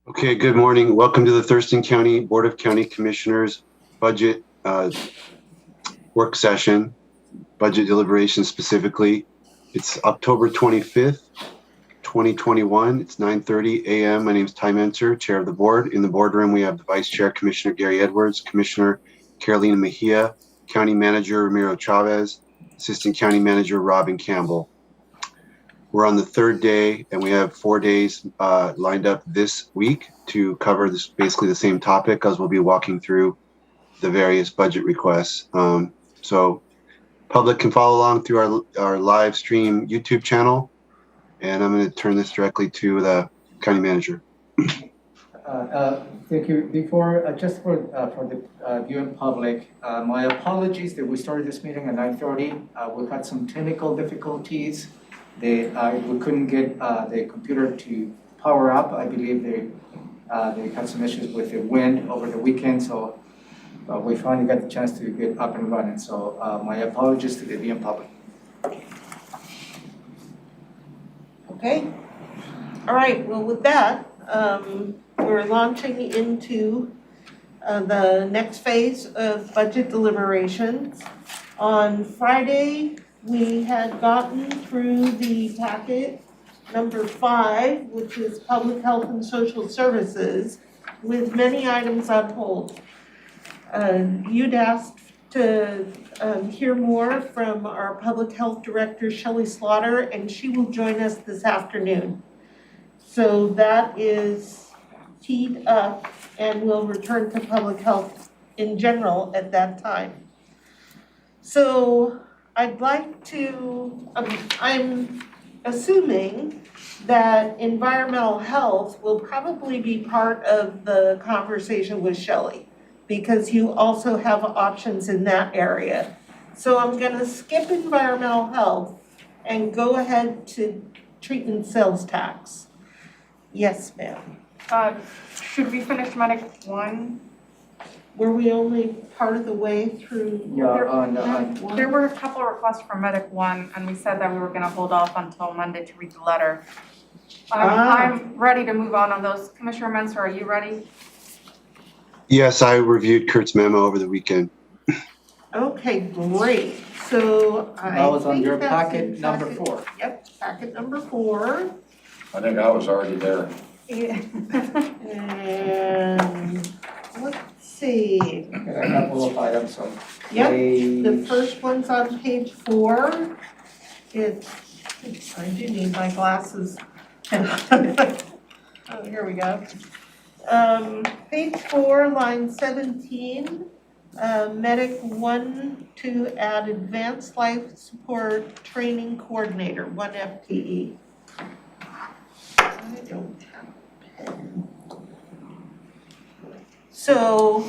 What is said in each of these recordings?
Okay, good morning. Welcome to the Thurston County Board of County Commissioners budget work session, budget deliberations specifically. It's October 25th, 2021. It's 9:30 a.m. My name is Ty Menser, Chair of the Board. In the boardroom, we have the Vice Chair, Commissioner Gary Edwards, Commissioner Carolina Mejia, County Manager Ramiro Chavez, Assistant County Manager Robin Campbell. We're on the third day, and we have 4 days lined up this week to cover this, basically the same topic, as we'll be walking through the various budget requests. So public can follow along through our live stream YouTube channel, and I'm going to turn this directly to the county manager. Thank you. Before, just for the viewing public, my apologies that we started this meeting at 9:30. We've had some technical difficulties. We couldn't get the computer to power up. I believe they had some issues with the wind over the weekend, so we finally got the chance to get up and running. So my apologies to the viewing public. Okay. All right. Well, with that, we're launching into the next phase of budget deliberations. On Friday, we had gotten through the packet number 5, which is Public Health and Social Services, with many items on hold. You'd asked to hear more from our Public Health Director, Shelley Slaughter, and she will join us this afternoon. So that is teed up, and we'll return to Public Health in general at that time. So I'd like to, I'm assuming that environmental health will probably be part of the conversation with Shelley, because you also have options in that area. So I'm gonna skip environmental health and go ahead to treatment sales tax. Yes, ma'am. Should we finish Medic 1? Were we only part of the way through? There were a couple of requests for Medic 1, and we said that we were gonna hold off until Monday to read the letter. I'm ready to move on those. Commissioner Menser, are you ready? Yes, I reviewed Kurt's memo over the weekend. Okay, great. So I That was on think your that's packet in number packet- 4. Yep, packet number 4. I think I was already there. Yeah. And let's see. Got a couple of items on Yep, page. the first one's on page 4. I do need my glasses. Oh, here we go. Page 4, line 17, Medic 1 to add advanced life support training coordinator, 1 FTE. I don't have a pen. So,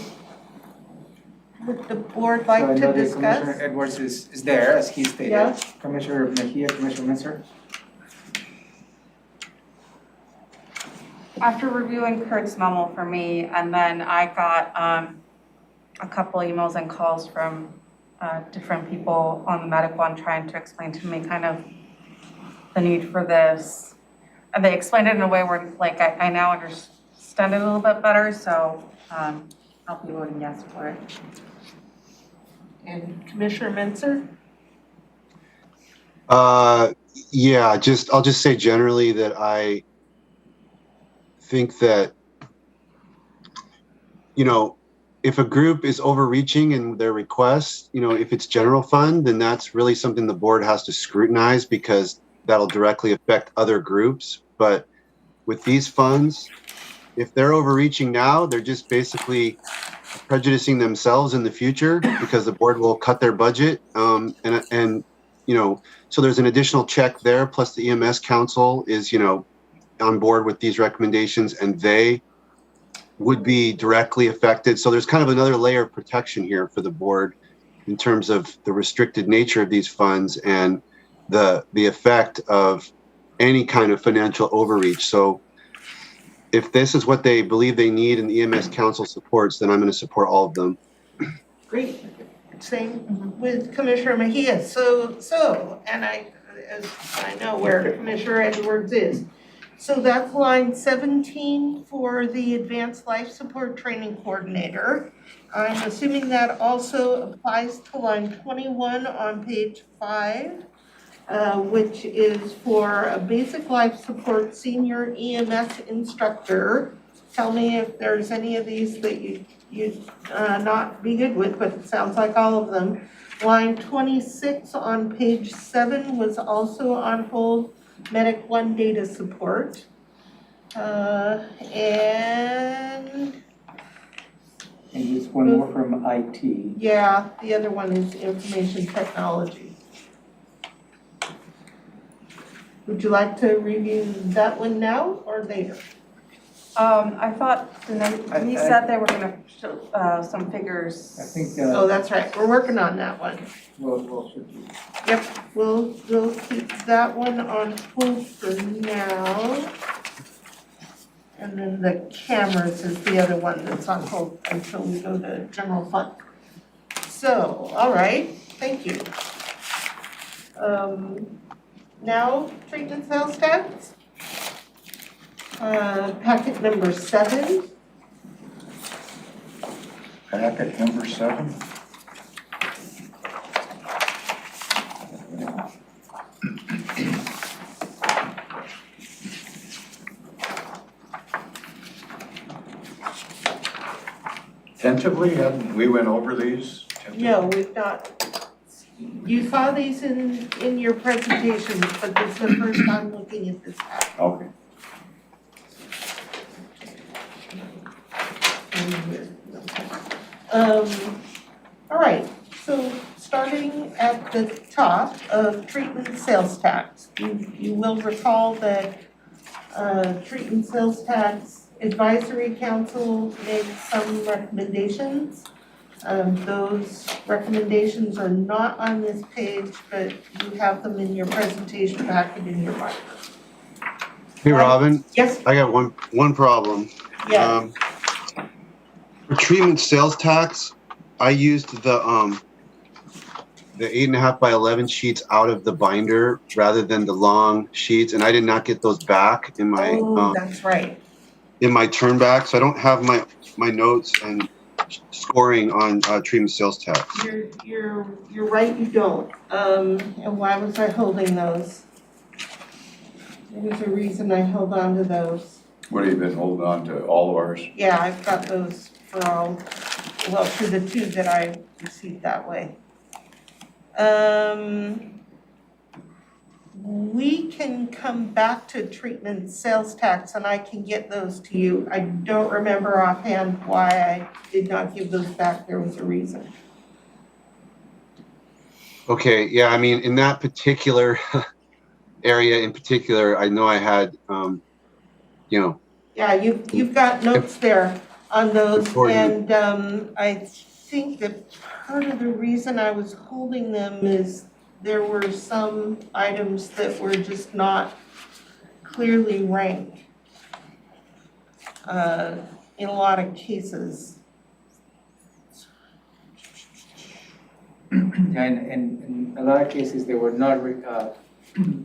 would the board like So I to know that discuss? Commissioner Edwards is there, as he stated. Yeah. Commissioner Mejia, Commissioner Menser. After reviewing Kurt's memo for me, and then I got a couple emails and calls from different people on the Medic 1 trying to explain to me kind of the need for this. And they explained it in a way where like I now understand it a little bit better, so I'll be voting yes for it. And Commissioner Menser? Yeah, I'll just say generally that I think that, if a group is overreaching in their requests, if it's general fund, then that's really something the board has to scrutinize, because that'll directly affect other groups. But with these funds, if they're overreaching now, they're just basically prejudicing themselves in the future, because the board will cut their budget. So there's an additional check there, plus the EMS council is, on board with these recommendations, and they would be directly affected. So there's kind of another layer of protection here for the board in terms of the restricted nature of these funds and the effect of any kind of financial overreach. So if this is what they believe they need and the EMS council supports, then I'm going to support all of them. Great. Same with Commissioner Mejia. So, and I know where Commissioner Edwards is. So that's line 17 for the Advanced Life Support Training Coordinator. I'm assuming that also applies to line 21 on page 5, which is for a basic life support senior EMS instructor. Tell me if there's any of these that you'd not be good with, but it sounds like all of them. Line 26 on page 7 was also on hold, Medic 1 data support. And there's one more from IT. yeah, the other one is information technology. Would you like to review that one now or later? I thought, he said they were gonna show, some figures. I think, Oh, that's right, we're working on that one. we'll should be. Yep, we'll keep that one on hold for now. And then the cameras is the other one that's on hold until we go to general fund. So, all right, thank you. Now, treatment sales tax. Packet number 7. Packet number 7. Tentatively, we went over these? No, we've not. You saw these in your presentation, but this is the first time looking at this packet. Okay. All right, so starting at the top of treatment sales tax, you will recall that treatment sales tax advisory council made some recommendations. Those recommendations are not on this page, but you have them in your presentation packet in your binder. Hey, Robin, Yes, I got one problem. yeah, For treatment sales tax, I used the 8.5 by 11 sheets out of the binder rather than the long sheets, and I did not get those back in my that's right. in my turn back, so I don't have my notes and scoring on treatment sales tax. You're right, you don't. And why was I holding those? There was a reason I held on to those. What have you been holding on to, all of ours? Yeah, I've got those for all, well, for the 2 that I received that way. We can come back to treatment sales tax and I can get those to you. I don't remember offhand why I did not give those back. There was a reason. Okay, yeah, I mean, in that particular area in particular, I know I had, Yeah, you've got notes there on those, Important. and I think that part of the reason I was holding them is there were some items that were just not clearly ranked in a lot of cases. And in a lot of cases, they were not,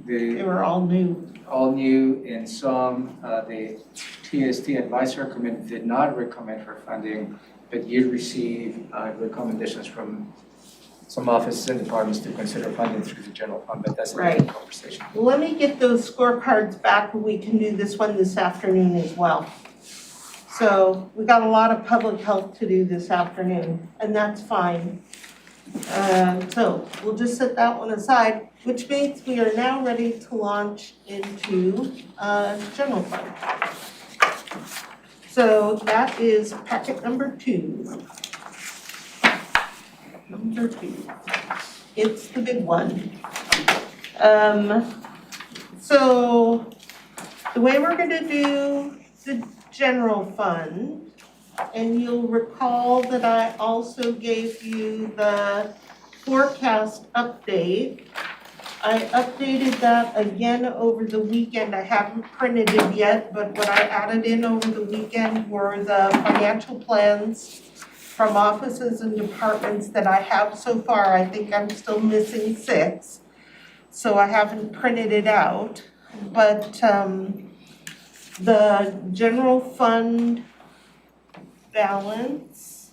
They were all new. all new. In some, the TST advisory committee did not recommend for funding, but you receive recommendations from some offices and departments to consider funding through the general fund, but that's a different conversation. Let me get those scorecards back and we can do this one this afternoon as well. So we got a lot of public health to do this afternoon, and that's fine. So we'll just set that one aside, which means we are now ready to launch into general fund. So that is packet number 2. Number 2. It's the big one. So the way we're gonna do the general fund, and you'll recall that I also gave you the forecast update. I updated that again over the weekend. I haven't printed it yet, but what I added in over the weekend were the financial plans from offices and departments that I have so far. I think I'm still missing 6, so I haven't printed it out. But The general fund balance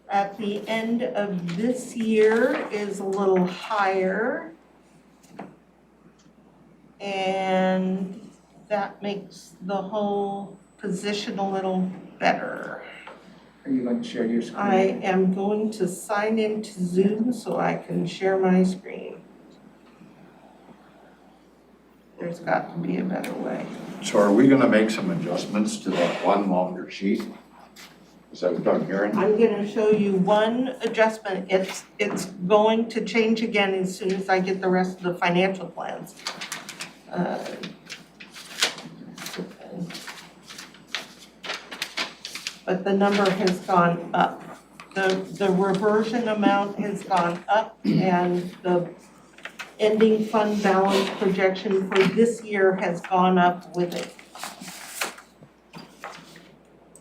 at the end of this year is a little higher. And that makes the whole position a little better. Are you going to share your screen? I am going to sign into Zoom so I can share my screen. There's got to be a better way. So are we gonna make some adjustments to that one longer sheet? Is that what I'm hearing? I'm gonna show you one adjustment. It's going to change again as soon as I get the rest of the financial plans. But the number has gone up. The reversion amount has gone up and the ending fund balance projection for this year has gone up with it.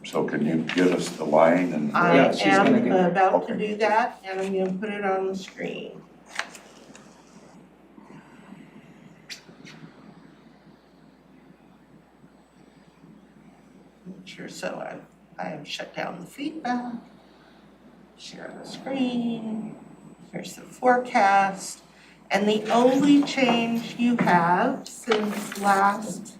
So can you give us the line and? I Yeah, she's gonna am give it. about to Okay. do that and I'm gonna put it on the screen. Make sure so I have shut down the feedback. Share the screen. Here's the forecast. And the only change you have since last,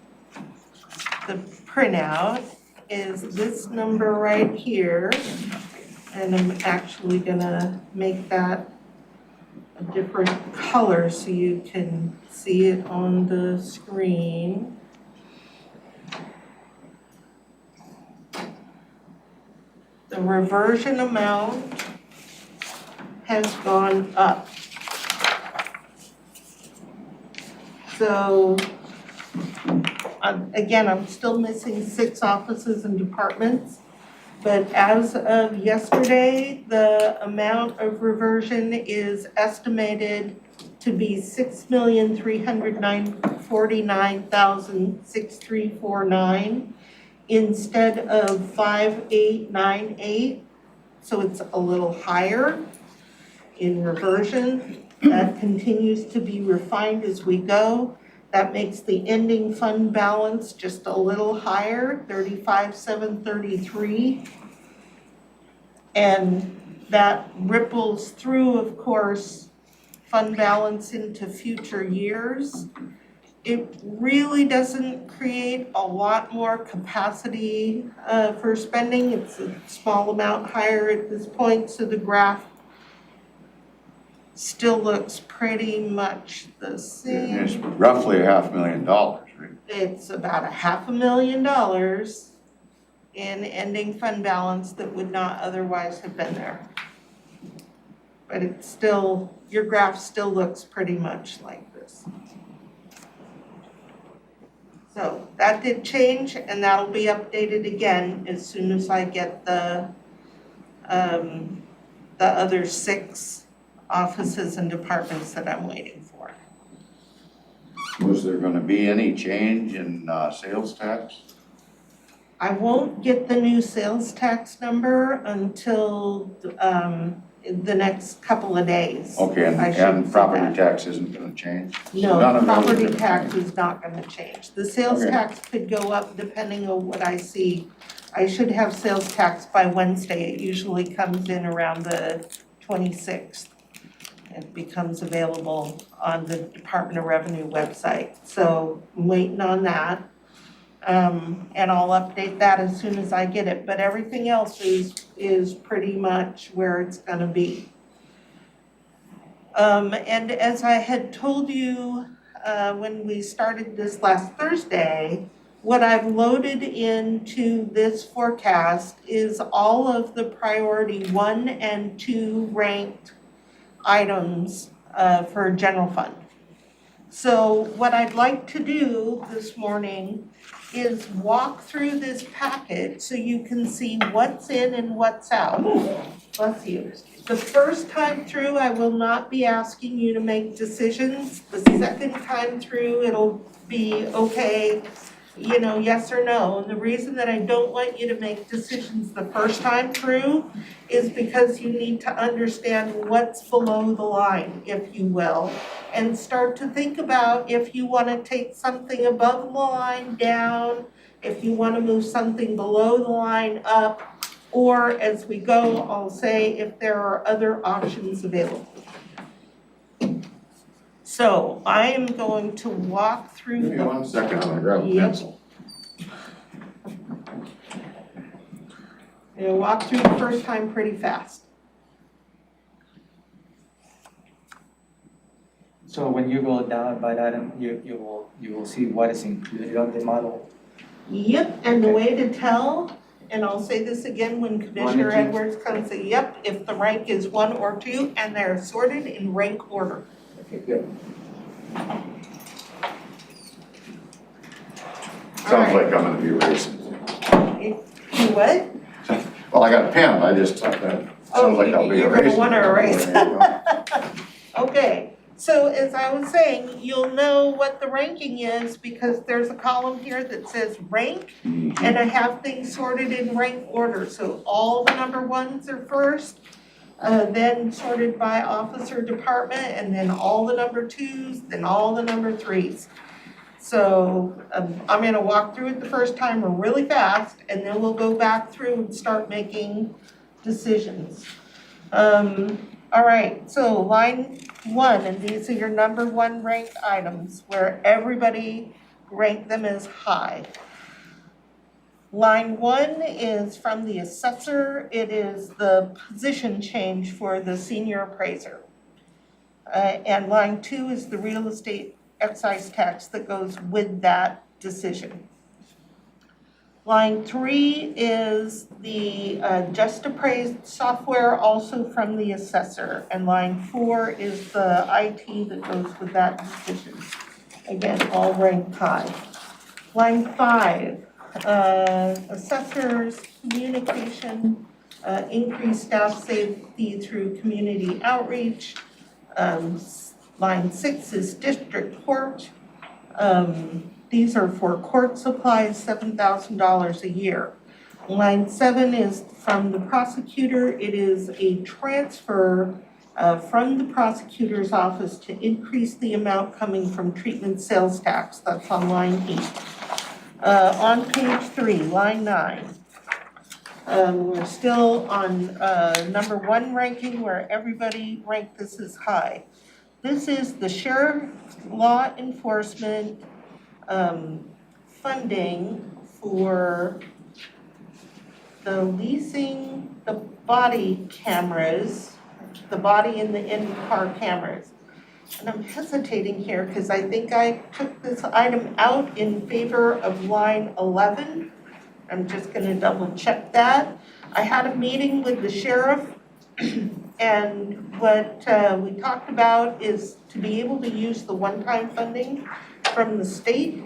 the printout, is this number right here. And I'm actually gonna make that a different color so you can see it on the screen. The reversion amount has gone up. So, again, I'm still missing 6 offices and departments. But as of yesterday, the amount of reversion is estimated to be $6,349,6349 instead of 5,898. So it's a little higher in reversion. That continues to be refined as we go. That makes the ending fund balance just a little higher, 35,733. And that ripples through, of course, fund balance into future years. It really doesn't create a lot more capacity for spending. It's a small amount higher at this point, so the graph still looks pretty much the same. It's roughly $500,000, right? It's about $500,000 in ending fund balance that would not otherwise have been there. But it's still, your graph still looks pretty much like this. So that did change and that'll be updated again as soon as I get the other 6 offices and departments that I'm waiting for. Was there gonna be any change in sales tax? I won't get the new sales tax number until the next couple of days. Okay, I should and see property that. tax isn't gonna change? So No, none of those are property gonna tax change. is not gonna change. The sales Okay. tax could go up depending on what I see. I should have sales tax by Wednesday. It usually comes in around the 26th. It becomes available on the Department of Revenue website. So I'm waiting on that. And I'll update that as soon as I get it. But everything else is pretty much where it's gonna be. And as I had told you when we started this last Thursday, what I've loaded into this forecast is all of the priority 1 and 2 ranked items for general fund. So what I'd like to do this morning is walk through this packet so you can see what's in and what's out. Bless you. The first time through, I will not be asking you to make decisions. The second time through, it'll be okay, you know, yes or no. And the reason that I don't want you to make decisions the first time through is because you need to understand what's below the line, if you will, and start to think about if you want to take something above the line down if you wanna move something below the line up, or as we go, I'll say if there are other options available. So I am going to walk through Give me the. 1 second, I'm gonna grab a Yep. pencil. I'm gonna walk through the first time pretty fast. So when you go down by item, you will see what is included on the model. Yep, and the way to tell, and I'll say this again when Commissioner One and Edwards comes, say, yep, if the rank is 1 or 2, and they're sorted in rank order. Okay, good. Sounds like I'm gonna be racing. You what? Well, I got a pen, I just thought that sounds like I'll be you're gonna erasing. wanna erase. There you go. Okay, so as I was saying, you'll know what the ranking is because there's a column here that says rank, and I have things sorted in rank order. So all the number 1s are first, then sorted by officer department, and then all the number 2s, then all the number 3s. So I'm gonna walk through it the first time really fast, and then we'll go back through and start making decisions. All right, so line 1, and these are your number 1 ranked items where everybody ranked them as high. Line 1 is from the assessor. It is the position change for the senior appraiser. And line 2 is the real estate excise tax that goes with that decision. Line 3 is the just appraised software, also from the assessor. And line 4 is the IT that goes with that decision. Again, all ranked high. Line 5, assessors, communication, increased staff safety through community outreach. Line 6 is district court. These are for court supplies, $7,000 a year. Line 7 is from the prosecutor. It is a transfer from the prosecutor's office to increase the amount coming from treatment sales tax. That's on line 8. On page 3, line 9. We're still on number 1 ranking where everybody ranked this as high. This is the sheriff's law enforcement funding for the leasing the body cameras, the body and the in-car cameras. And I'm hesitating here because I think I took this item out in favor of line 11. I'm just gonna double check that. I had a meeting with the sheriff and what we talked about is to be able to use the one-time funding from the state,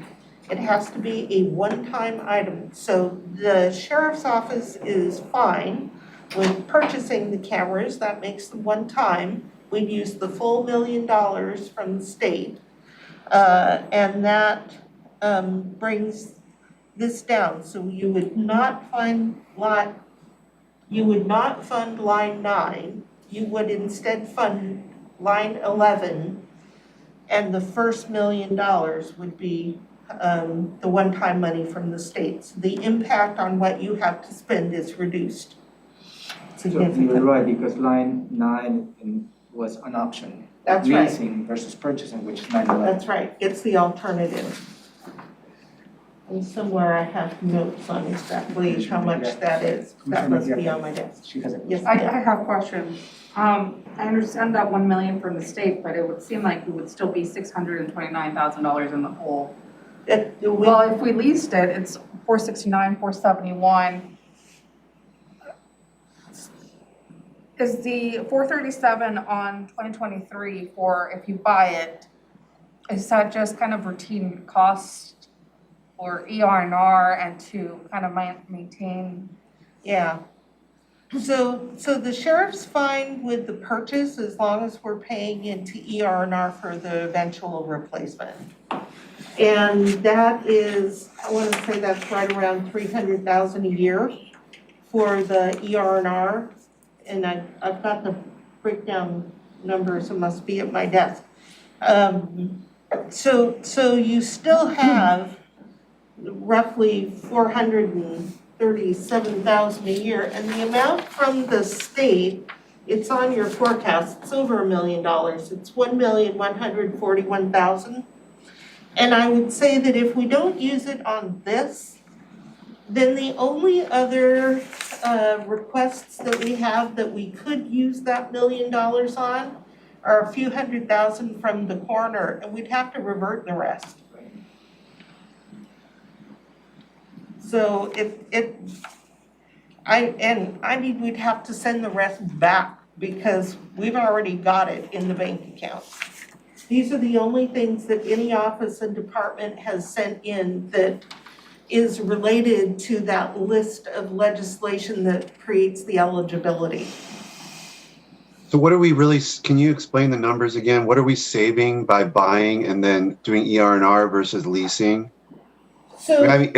it has to be a one-time item. So the sheriff's office is fine with purchasing the cameras, that makes them one time. We'd use the full $1 million from the state. And that brings this down. So you would not fund line 9, you would instead fund line 11, and the first $1 million would be the one-time money from the states. The impact on what you have to spend is reduced So you're significantly. right, because line 9 was an option. That's right. Leasing versus purchasing, which is 9/11. That's right, it's the alternative. And somewhere I have notes on exactly how much that is. That must be on my desk. She has it. Yes, I ma'am. have a question. I understand that 1 million from the state, but it would seem like we would still be $629,000 in the hole. Well, if we leased it, it's 469, 471. Is the 437 on 2023 for if you buy it, is that just kind of routine cost or ER&R and to kind of maintain? Yeah. So the sheriff's fine with the purchase as long as we're paying into ER&R for the eventual replacement. And that is, I want to say that's right around $300,000 a year for the ER&R. And I've got the breakdown numbers, it must be at my desk. So you still have roughly 437,000 a year. And the amount from the state, it's on your forecast, it's over $1 million. It's 1,141,000. And I would say that if we don't use it on this, then the only other requests that we have that we could use that $1 million on are a few $100,000 from the coroner, and we'd have to revert the rest. So we'd have to send the rest back because we've already got it in the bank account. These are the only things that any office and department has sent in that is related to that list of legislation that creates the eligibility. So what are we really, can you explain the numbers again? What are we saving by buying and then doing ER&R versus leasing? So I mean,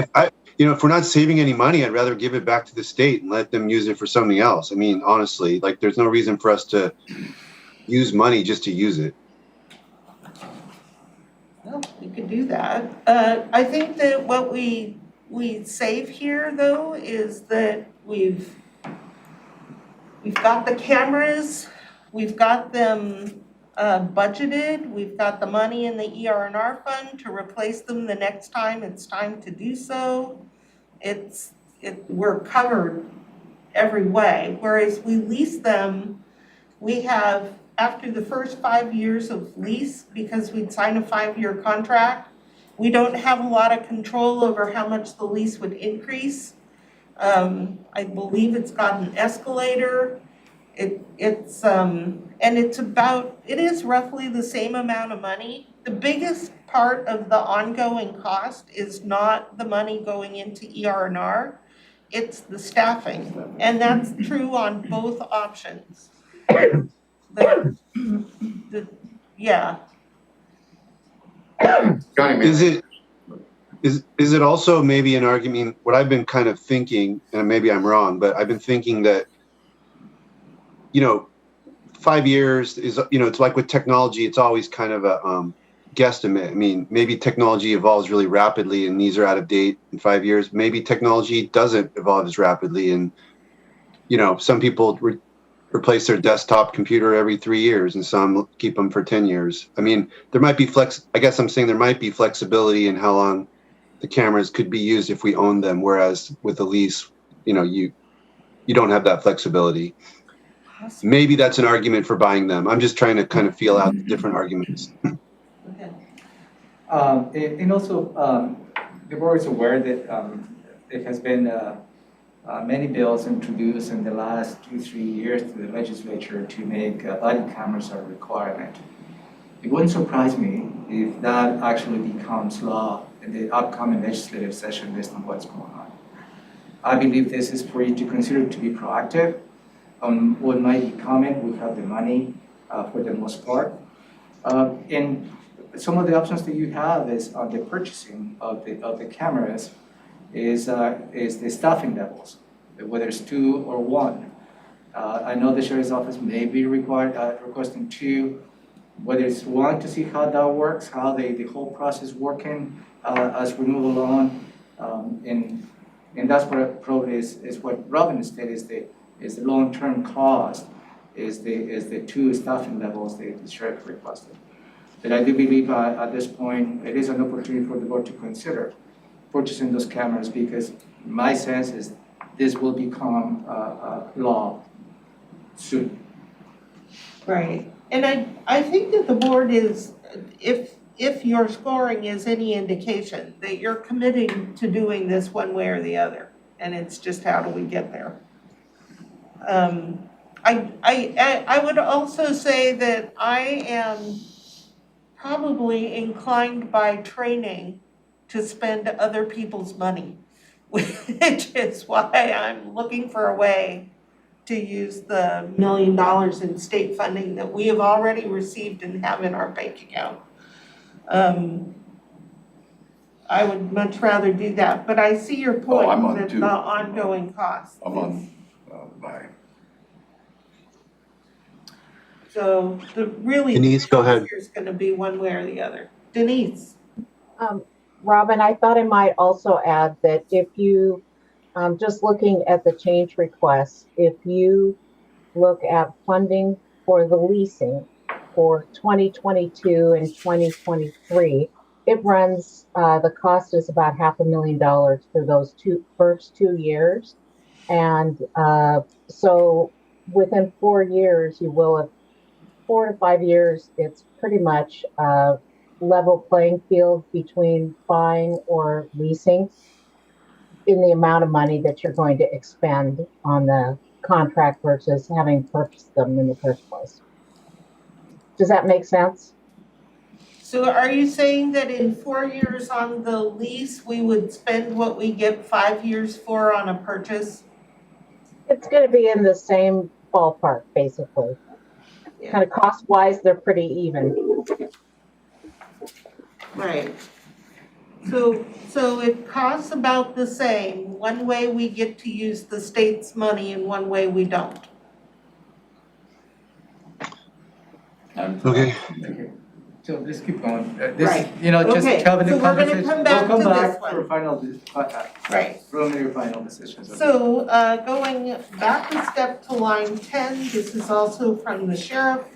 if we're not saving any money, I'd rather give it back to the state and let them use it for something else. I mean, honestly, like there's no reason for us to use money just to use it. well, we could do that. I think that what we save here though is that we've got the cameras, we've got them budgeted, we've got the money in the ER&R fund to replace them the next time it's time to do so. We're covered every way, whereas we lease them, we have, after the first 5 years of lease, because we'd sign a 5-year contract, we don't have a lot of control over how much the lease would increase. I believe it's got an escalator. It is roughly the same amount of money. The biggest part of the ongoing cost is not the money going into ER&R, it's the staffing, and that's true on both options. Yeah. Is it also maybe an argument, what I've been kind of thinking, and maybe I'm wrong, but I've been thinking that, 5 years is, it's like with technology, it's always kind of a guesstimate. I mean, maybe technology evolves really rapidly and these are out of date in 5 years. Maybe technology doesn't evolve as rapidly. And, some people replace their desktop computer every 3 years and some keep them for 10 years. I mean, there might be I guess I'm saying there might be flexibility in how long the cameras could be used if we own them. Whereas with a lease, you don't have that flexibility. Maybe that's an argument for buying them. I'm just trying to kind of feel out the different arguments. Okay. And also, the board is aware that there has been many bills introduced in the last 2-3 years to the legislature to make body cameras a requirement. It wouldn't surprise me if that actually becomes law in the upcoming legislative session based on what's going on. I believe this is for you to consider to be proactive. What might be coming, we have the money for the most part. And some of the options that you have is on the purchasing of the cameras is the staffing levels, whether it's 2 or 1. I know the sheriff's office may be requesting 2, whether it's 1 to see how that works, how the whole process working as we move along. And that's what probably is what Robin stated is the long-term cost is the 2 staffing levels the sheriff requested. But I do believe at this point it is an opportunity for the board to consider purchasing those cameras because my sense is this will become law soon. Right, and I think that the board is, if your scoring is any indication, that you're committing to doing this one way or the other, and it's just how do we get there? I would also say that I am probably inclined by training to spend other people's money, which is why I'm looking for a way to use the $1 million in state funding that we have already received and have in our bank account. I would much rather do that, but I see your point that the ongoing costs. I'm on buy. So the really Denise, go ahead. is going to be one way or the other. Denise. Robin, I thought I might also add that if you, just looking at the change requests, if you look at funding for the leasing for 2022 and 2023, it runs, the cost is about $500,000 for those first 2 years. And so within 4 years, you will have 4 to 5 years, it's pretty much a level playing field between buying or leasing in the amount of money that you're going to expend on the contract versus having purchased them in the first place. Does that make sense? So are you saying that in 4 years on the lease, we would spend what we get 5 years for on a purchase? It's going to be in the same ballpark, basically. Yeah. Kind of cost wise, they're pretty even. Right. So it costs about the same. One way we get to use the state's money and one way we don't. Okay. Okay, so let's keep going. Right. Just Okay, Calvin so and we're gonna conversation. come back We'll to come this back one. for final, Right. preliminary final decisions. So going back a step to line 10, this is also from the sheriff.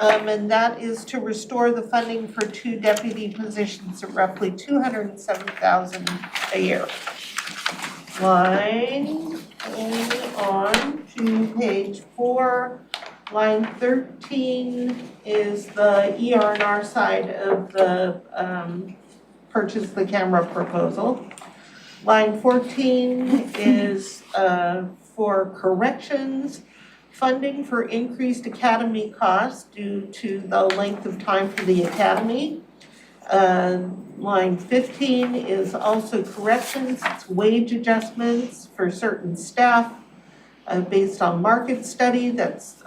And that is to restore the funding for 2 deputy positions at roughly $207,000 a year. Line going on to page 4, line 13 is the ER&R side of the purchase the camera proposal. Line 14 is for corrections. Funding for increased academy costs due to the length of time for the academy. Line 15 is also corrections, it's wage adjustments for certain staff based on market study, that's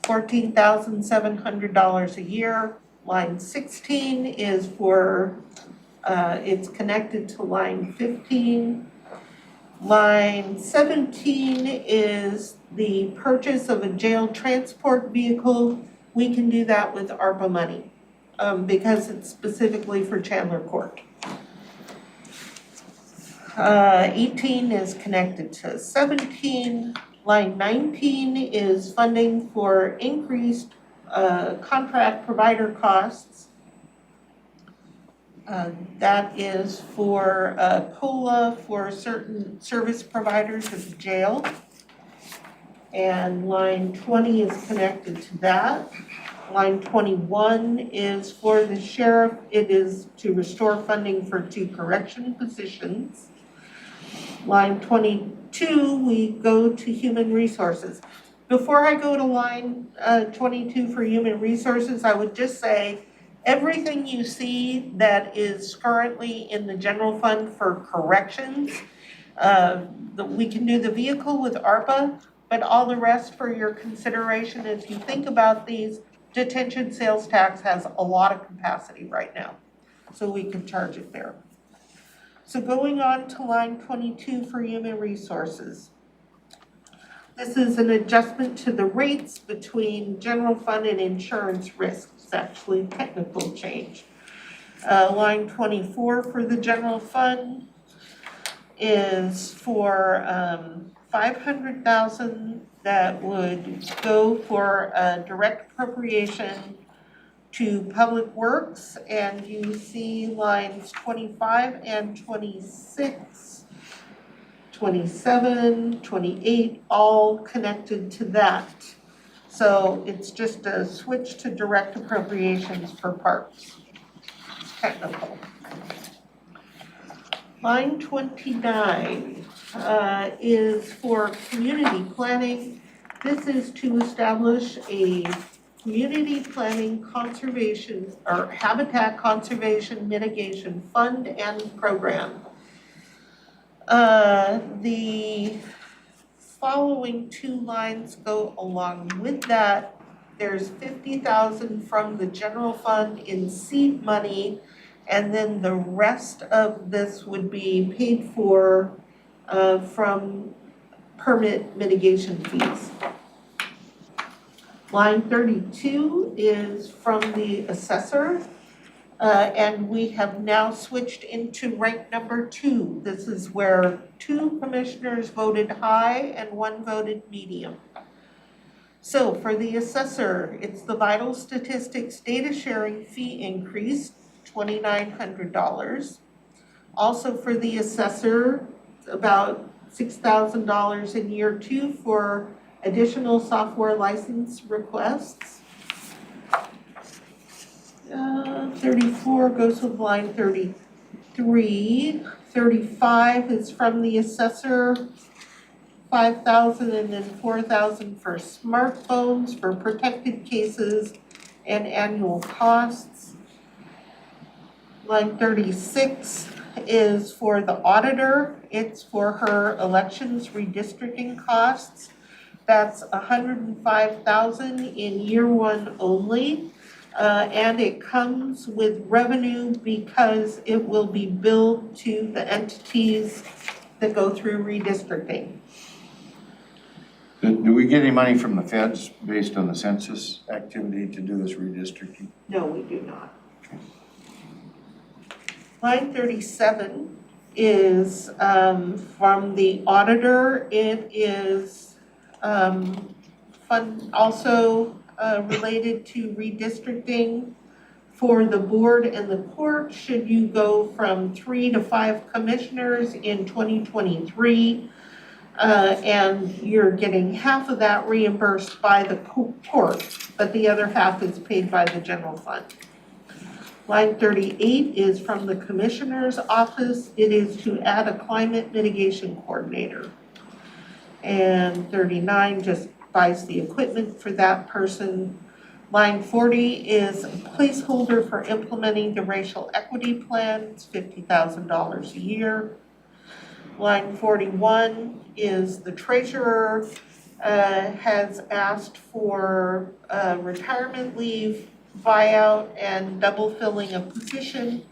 $14,700 a year. Line 16 is for, it's connected to line 15. Line 17 is the purchase of a jail transport vehicle. We can do that with ARPA money because it's specifically for Chandler Court. 18 is connected to 17. Line 19 is funding for increased contract provider costs. That is for COLA for certain service providers at the jail. And line 20 is connected to that. Line 21 is for the sheriff. It is to restore funding for 2 correction positions. Line 22, we go to human resources. Before I go to line 22 for human resources, I would just say, everything you see that is currently in the general fund for corrections, we can do the vehicle with ARPA, but all the rest for your consideration as you think about these, detention sales tax has a lot of capacity right now, so we can charge it there. So going on to line 22 for human resources. This is an adjustment to the rates between general fund and insurance risks. It's actually a technical change. Line 24 for the general fund is for $500,000 that would go for a direct appropriation to Public Works, and you see lines 25 and 26, 27, 28, all connected to that. So it's just a switch to direct appropriations for parks. It's technical. Line 29 is for community planning. This is to establish a community planning conservation or habitat conservation mitigation fund and program. The following 2 lines go along with that. There's $50,000 from the general fund in seed money, and then the rest of this would be paid for from permit mitigation fees. Line 32 is from the assessor. And we have now switched into rank number 2. This is where 2 commissioners voted high and 1 voted medium. So for the assessor, it's the vital statistics data sharing fee increase, $2,900. Also for the assessor, about $6,000 in year 2 for additional software license requests. 34 goes with line 33. 35 is from the assessor, 5,000 and then 4,000 for smartphones for protected cases and annual costs. Line 36 is for the auditor. It's for her elections redistricting costs. That's 105,000 in year 1 only. And it comes with revenue because it will be billed to the entities that go through redistricting. Do we get any money from the feds based on the census activity to do this redistricting? No, we do not. Line 37 is from the auditor. It is also related to redistricting for the board and the court. Should you go from 3 to 5 commissioners in 2023, and you're getting half of that reimbursed by the court, but the other half is paid by the general fund. Line 38 is from the commissioner's office. It is to add a climate mitigation coordinator. And 39 just buys the equipment for that person. Line 40 is a placeholder for implementing the racial equity plan. It's $50,000 a year. Line 41 is the treasurer has asked for retirement leave, buyout, and double filling a position.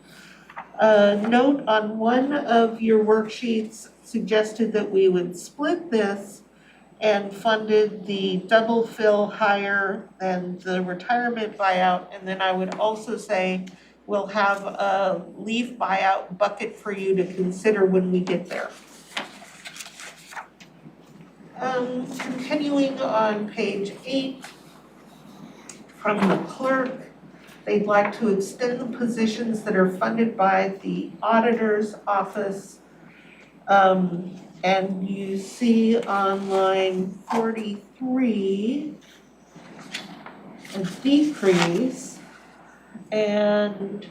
Note on one of your worksheets suggested that we would split this and funded the double fill higher than the retirement buyout. And then I would also say we'll have a leave buyout bucket for you to consider when we get there. Continuing on page 8, from the clerk, they'd like to extend the positions that are funded by the auditor's office. And you see on line 43 a decrease, and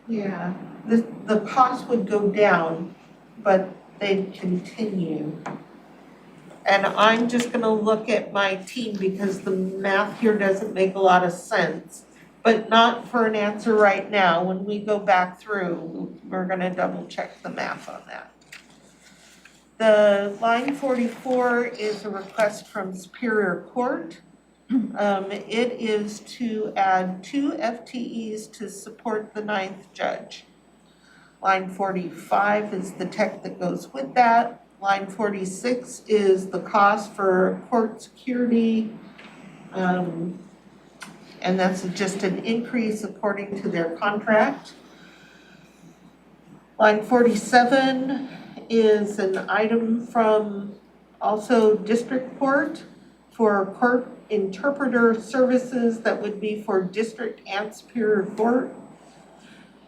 yeah, the cost would go down, but they'd continue. And I'm just gonna look at my team because the math here doesn't make a lot of sense, but not for an answer right now. When we go back through, we're gonna double check the math on that. The line 44 is a request from Superior Court. It is to add 2 FTEs to support the 9th judge. Line 45 is the tech that goes with that. Line 46 is the cost for court security. And that's just an increase according to their contract. Line 47 is an item from also district court for court interpreter services that would be for district and superior court.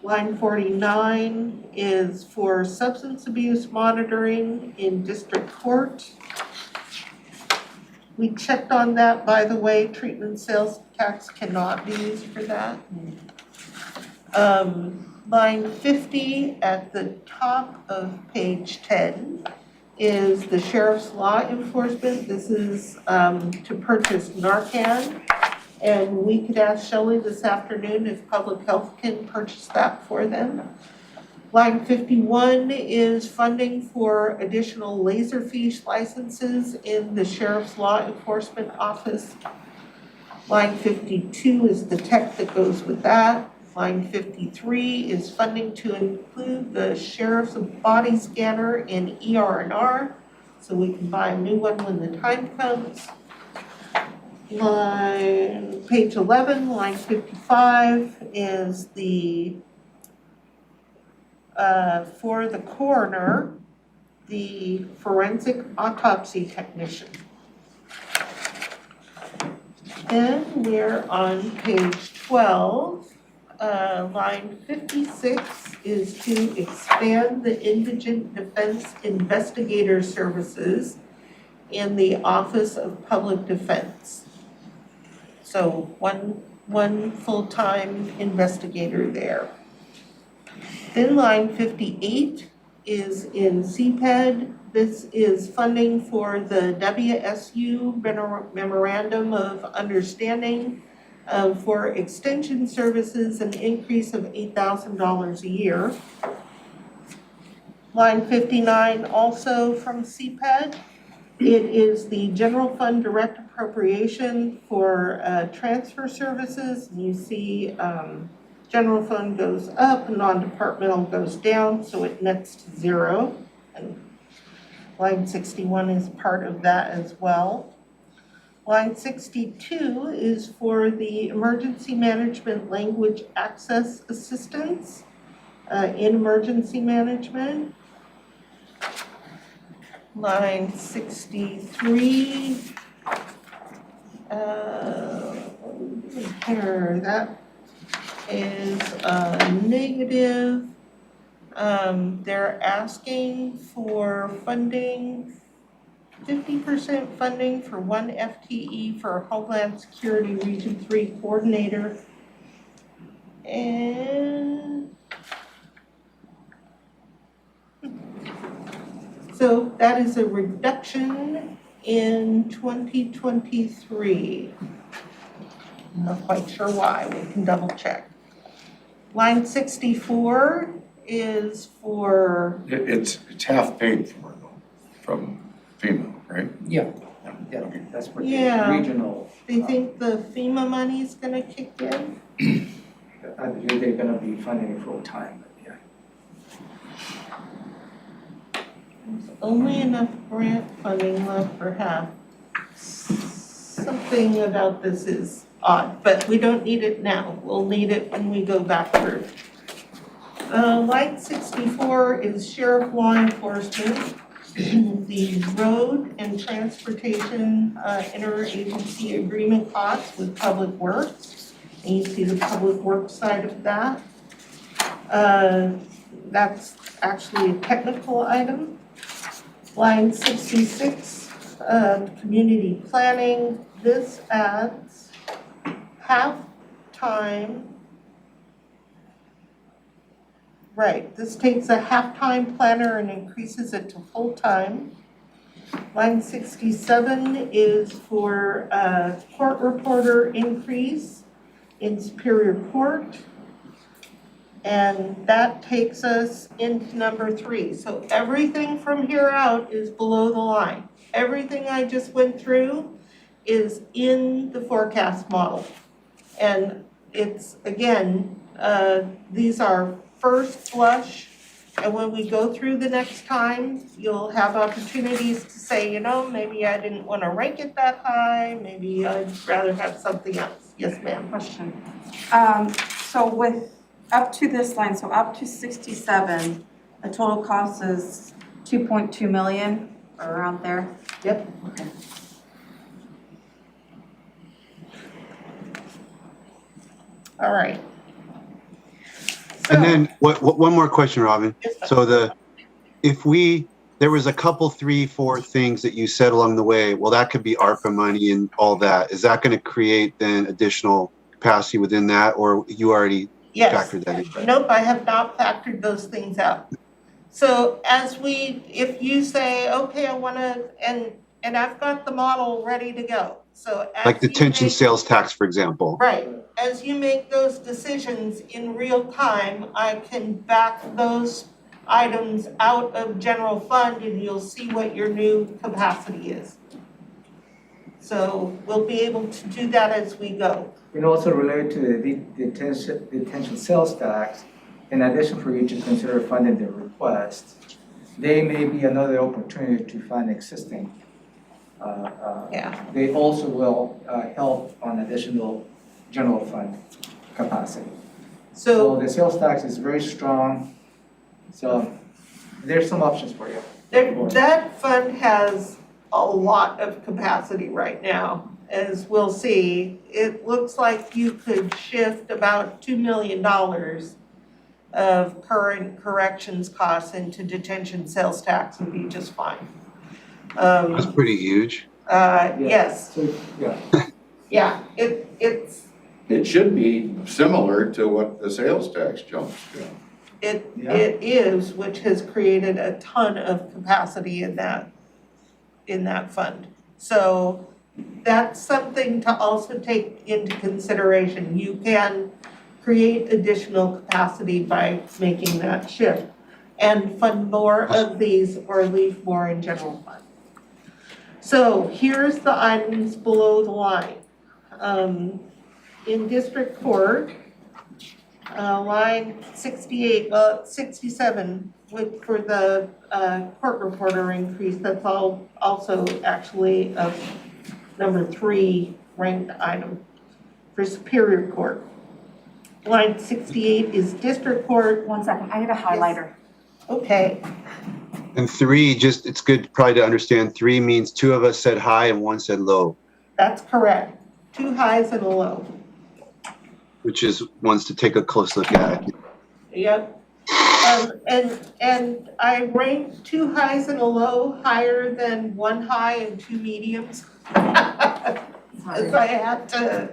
Line 49 is for substance abuse monitoring in district court. We checked on that, by the way. Treatment sales tax cannot be used for that. Line 50 at the top of page 10 is the sheriff's law enforcement. This is to purchase Narcan. And we could ask Shelley this afternoon if public health can purchase that for them. Line 51 is funding for additional laserfish licenses in the sheriff's law enforcement office. Line 52 is the tech that goes with that. Line 53 is funding to include the sheriff's body scanner in ER&R, so we can buy a new one when the time comes. Page 11, line 55 is for the coroner, the forensic autopsy technician. Then we're on page 12, line 56 is to expand the indigent defense investigator services in the Office of Public Defense. So one full-time investigator there. Then line 58 is in CPED. This is funding for the WSU Memorandum of Understanding for extension services, an increase of $8,000 a year. Line 59 also from CPED. It is the general fund direct appropriation for transfer services. You see general fund goes up, non-departmental goes down, so it nets to zero. And line 61 is part of that as well. Line 62 is for the emergency management language access assistance in emergency management. Line 63, here, that is negative. They're asking for funding, 50% funding for one FTE for Homeland Security Region 3 coordinator. And so that is a reduction in 2023. I'm not quite sure why, we can double check. Line 64 is for, It's half paid for though, from FEMA, right? Yeah, Okay. that's what Yeah. the regional, they think the FEMA money is gonna kick in? I believe they're gonna be funding it full time, but yeah. There's only enough grant funding left for half. Something about this is odd, but we don't need it now. We'll need it when we go back through. Line 64 is sheriff law enforcement. The road and transportation interagency agreement costs with Public Works. And you see the Public Works side of that. That's actually a technical item. Line 66, community planning. This adds half-time. Right, this takes a half-time planner and increases it to full-time. Line 67 is for a court reporter increase in Superior Court. And that takes us into number 3. So everything from here out is below the line. Everything I just went through is in the forecast model. And it's, again, these are first flush, and when we go through the next time, you'll have opportunities to say, you know, maybe I didn't want to rank it that high, maybe I'd rather have something else. Yes, ma'am. Question. So with up to this line, so up to 67, the total cost is 2.2 million or around there? Yep. Okay. All right. And then one more question, Robin. So there was a couple, 3, 4 things that you said along the way. Well, that could be ARPA money and all that. Is that going to create then additional capacity within that, or you already factored that in? Nope, I have not factored those things out. So if you say, okay, I want to, and I've got the model ready to go. So like detention sales tax, for example. Right. As you make those decisions in real time, I can back those items out of general fund and you'll see what your new capacity is. So we'll be able to do that as we go. And also related to the detention sales tax, in addition for you to consider funding the request, there may be another opportunity to fund existing Yeah. they also will help on additional general fund capacity. So So the sales tax is very strong, so there's some options for you. that fund has a lot of capacity right now. As we'll see, it looks like you could shift about $2 million of current corrections costs into detention sales tax and be just fine. That's pretty huge. Yes, So, yeah, yeah, it's, It should be similar to what the sales tax jumps to. it Yeah. is, which has created a ton of capacity in that fund. So that's something to also take into consideration. You can create additional capacity by making that shift and fund more of these or leave more in general fund. So here's the items below the line. In district court, line 68, 67, for the court reporter increase, that's also actually a number 3 ranked item for Superior Court. Line 68 is district court. 1 second, I need a highlighter. Okay, And 3, just, it's good probably to understand 3 means 2 of us said high and 1 said low, that's correct. 2 highs and a low. which is ones to take a close look at. Yep. And I ranked 2 highs and a low higher than 1 high and 2 mediums. Because I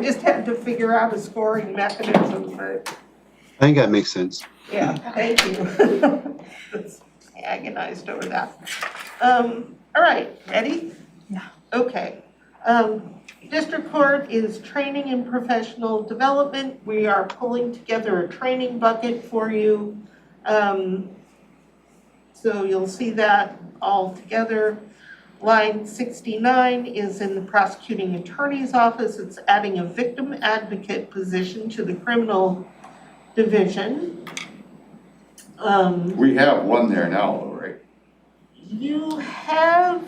just had to figure out a scoring mechanism, but I think that makes sense. yeah, thank you. I agonized over that. All right, ready? Yeah. Okay. District Court is training and professional development. We are pulling together a training bucket for you. So you'll see that all together. Line 69 is in the prosecuting attorney's office. It's adding a victim advocate position to the criminal division. We have one there now, though, right? You have,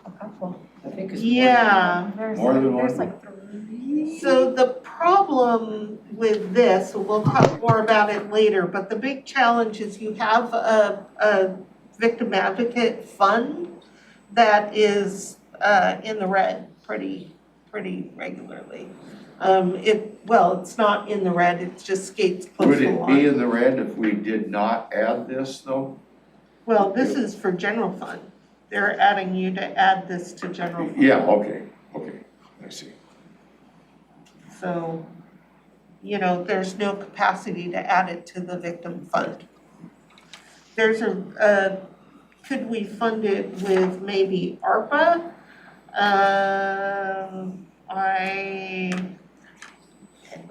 A couple. I think it's. yeah. More than There's one? like 3. So the problem with this, we'll talk more about it later, but the big challenge is you have a victim advocate fund that is in the red pretty regularly. It's not in the red, it just skates close Would to the it be line. in the red if we did not add this, though? Well, this is for general fund. They're adding you to add this to general fund. Yeah, okay, I see. So, there's no capacity to add it to the victim fund. There's could we fund it with maybe ARPA?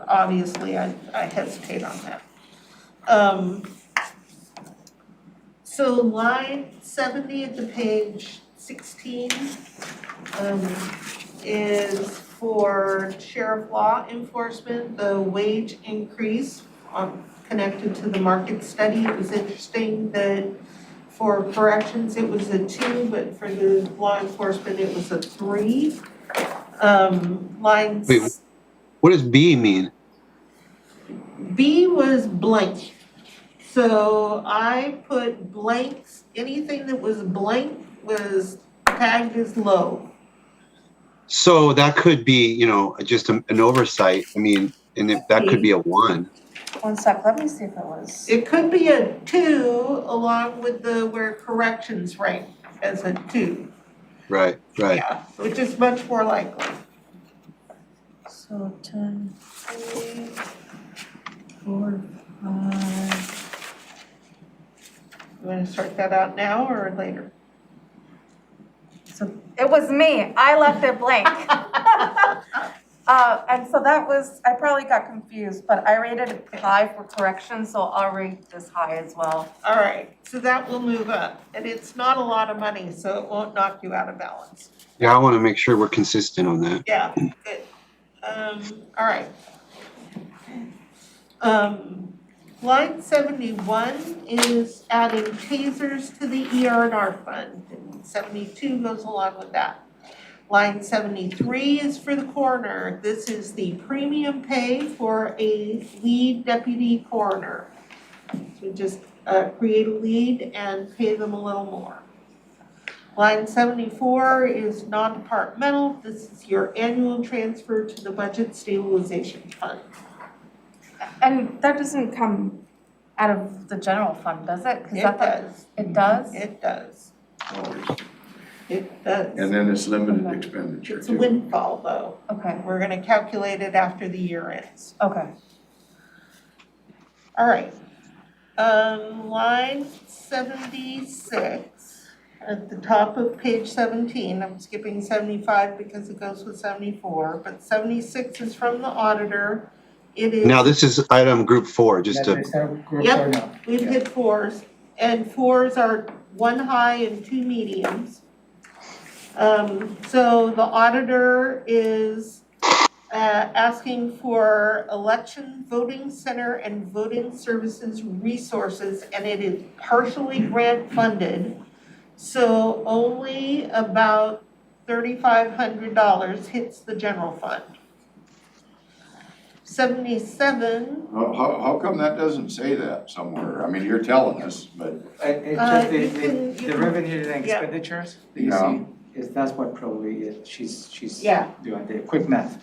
I hesitate on that. So line 70 at the page 16 is for sheriff law enforcement, the wage increase connected to the market study. It was interesting that for corrections, it was a 2, but for the law enforcement, it was a 3. Lines. Wait, what does B mean? B was blank. So I put blanks, anything that was blank was tagged as low. So that could be, just an oversight. I mean, and that could be a 1. 1 sec, let me see if it was. It could be a 2 along with where corrections rank as a 2. Right. Yeah, which is much more likely. So 10, 3, 4, 5. You want to sort that out now or later? So it was me. I left it blank. And so that was, I probably got confused, but I rated it high for correction, so I'll rate this high as well. All right, so that will move up. And it's not a lot of money, so it won't knock you out of balance. Yeah, I want to make sure we're consistent on that. Yeah, good. All right. Line 71 is adding tasers to the ER&R fund, and 72 goes along with that. Line 73 is for the coroner. This is the premium pay for a lead deputy coroner. So just create a lead and pay them a little more. Line 74 is non-departmental. This is your annual transfer to the Budget Stabilization Fund. And that doesn't come out of the general fund, does it? 'Cause It I thought- does. It does? It does. Oh, It does. and then it's limited expenditure It's a too. windfall, though. Okay, We're gonna calculate it after the year ends. okay. All right. Line 76, at the top of page 17, I'm skipping 75 because it goes with 74, but 76 is from the auditor. It is. Now, this is item group 4, just to, That's our group Yep. for now. We've hit 4s, and 4s are 1 high and 2 mediums. So the auditor is asking for election voting center and voting services resources, and it is partially grant funded. So only about $3,500 hits the general fund. 77. How come that doesn't say that somewhere? I mean, you're telling us, but It's just You can- the revenue and yeah. expenditures that you Yeah. see, is that's what probably is, she's Yeah. doing the quick math.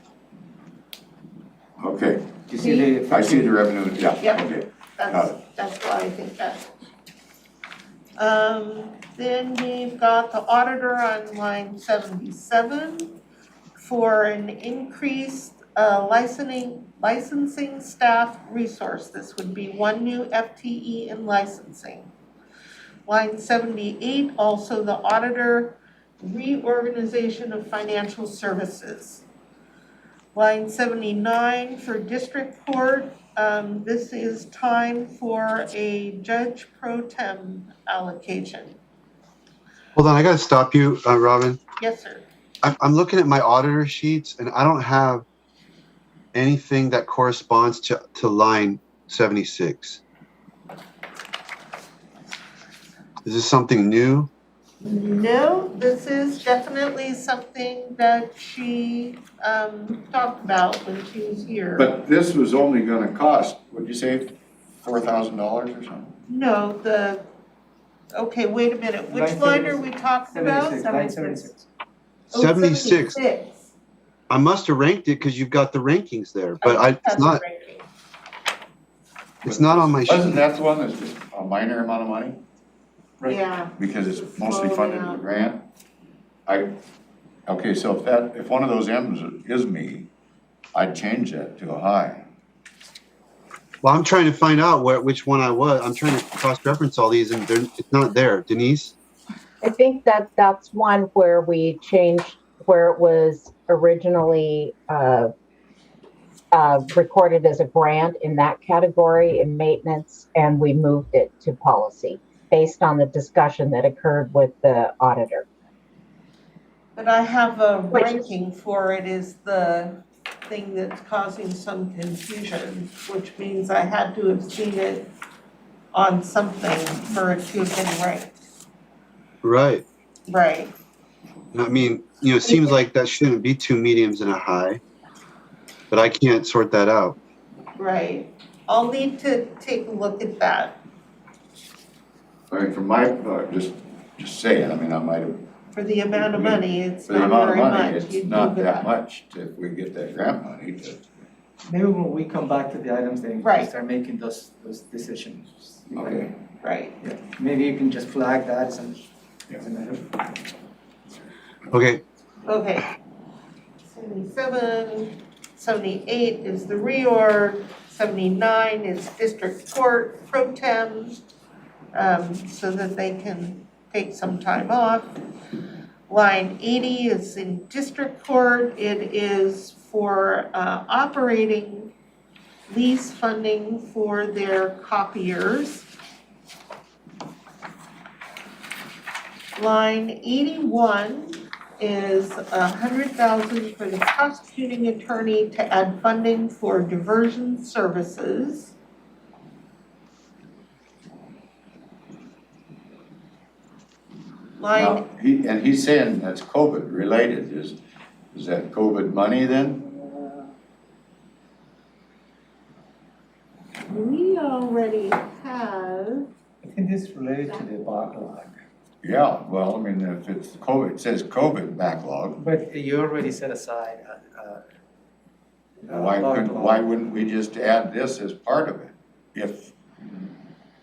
okay, You see the. I see the revenue, yeah, Yep. okay. Got That's why I think that. Then we've got the auditor on line 77 for an increased licensing staff resource. This would be 1 new FTE in licensing. Line 78, also the auditor reorganization of financial services. Line 79 for district court, this is time for a judge pro tem allocation. hold on, I gotta stop you, Robin. Yes, sir. I'm looking at my auditor sheets and I don't have anything that corresponds to line 76. Is this something new? No, this is definitely something that she talked about when she was here. But this was only gonna cost, what'd you say, $4,000 or something? No, okay, wait a minute, which Line line are we talking about? 76, line 76. Oh, 76. 76. I must have ranked it because you've got the rankings there, but it's That's not, ranking. it's not on my Wasn't sheet. that the one that's just a minor amount of money? Right. Yeah, Because it's mostly funded with grant? Okay, so if one of those M's is me, I'd change that to a high. Well, I'm trying to find out which one I was. I'm trying to cross-reference all these and it's not there. Denise? I think that's one where we changed where it was originally recorded as a grant in that category in maintenance, and we moved it to policy based on the discussion that occurred with the auditor. but I have a Which is- ranking for it is the thing that's causing some confusion, which means I had to have seen it on something for it to have been ranked. Right. Right, I mean, it seems like that shouldn't be 2 mediums and a high, but I can't sort that out. right. I'll need to take a look at that I mean, from my, just saying, I mean, I might have, for the amount of money, it's for the not amount of very money, much. it's You'd not move it that up. much if we get that grant money to. Maybe when we come back to the items, then we Right. start making those decisions. Okay. Right, Yeah, maybe you can just flag that as Yeah. a matter. Okay. okay. 77, 78 is the reorg, 79 is district court pro tem, so that they can take some time off. Line 80 is in district court. It is for operating lease funding for their copiers. Line 81 is 100,000 for the prosecuting attorney to add funding for diversion services. line, Now, he's saying that's COVID related, is that COVID money then? we already have, I think this is related to the backlog, Yeah, well, I mean, if it's COVID, it says COVID backlog, but you already set aside why wouldn't we just add this as part of it?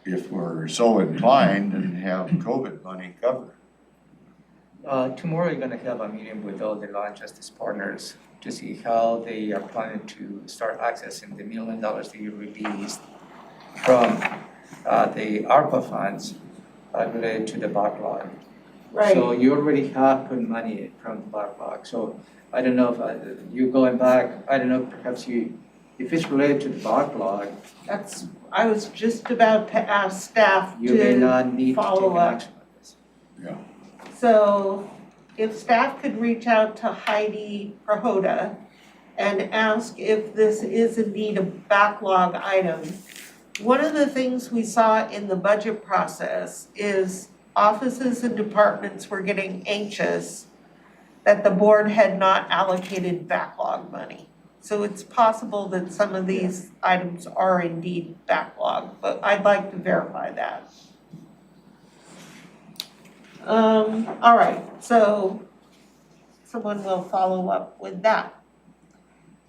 If we're so inclined and have COVID money covered. Tomorrow you're gonna have a meeting with all the law and justice partners to see how they are planning to start accessing the $1 million that you released from the ARPA funds related to the backlog. right, So you already have put money from the backlog, so I don't know if you going back, I don't know, perhaps if it's related to the backlog, that's, I was just about to ask staff you may to, not need to take follow an up. action on this. Yeah. so if staff could reach out to Heidi Prohoda and ask if this is indeed a backlog item. One of the things we saw in the budget process is offices and departments were getting anxious that the board had not allocated backlog money. So it's possible that some of these items are indeed backlog, but I'd like to verify that. All right, so someone will follow up with that.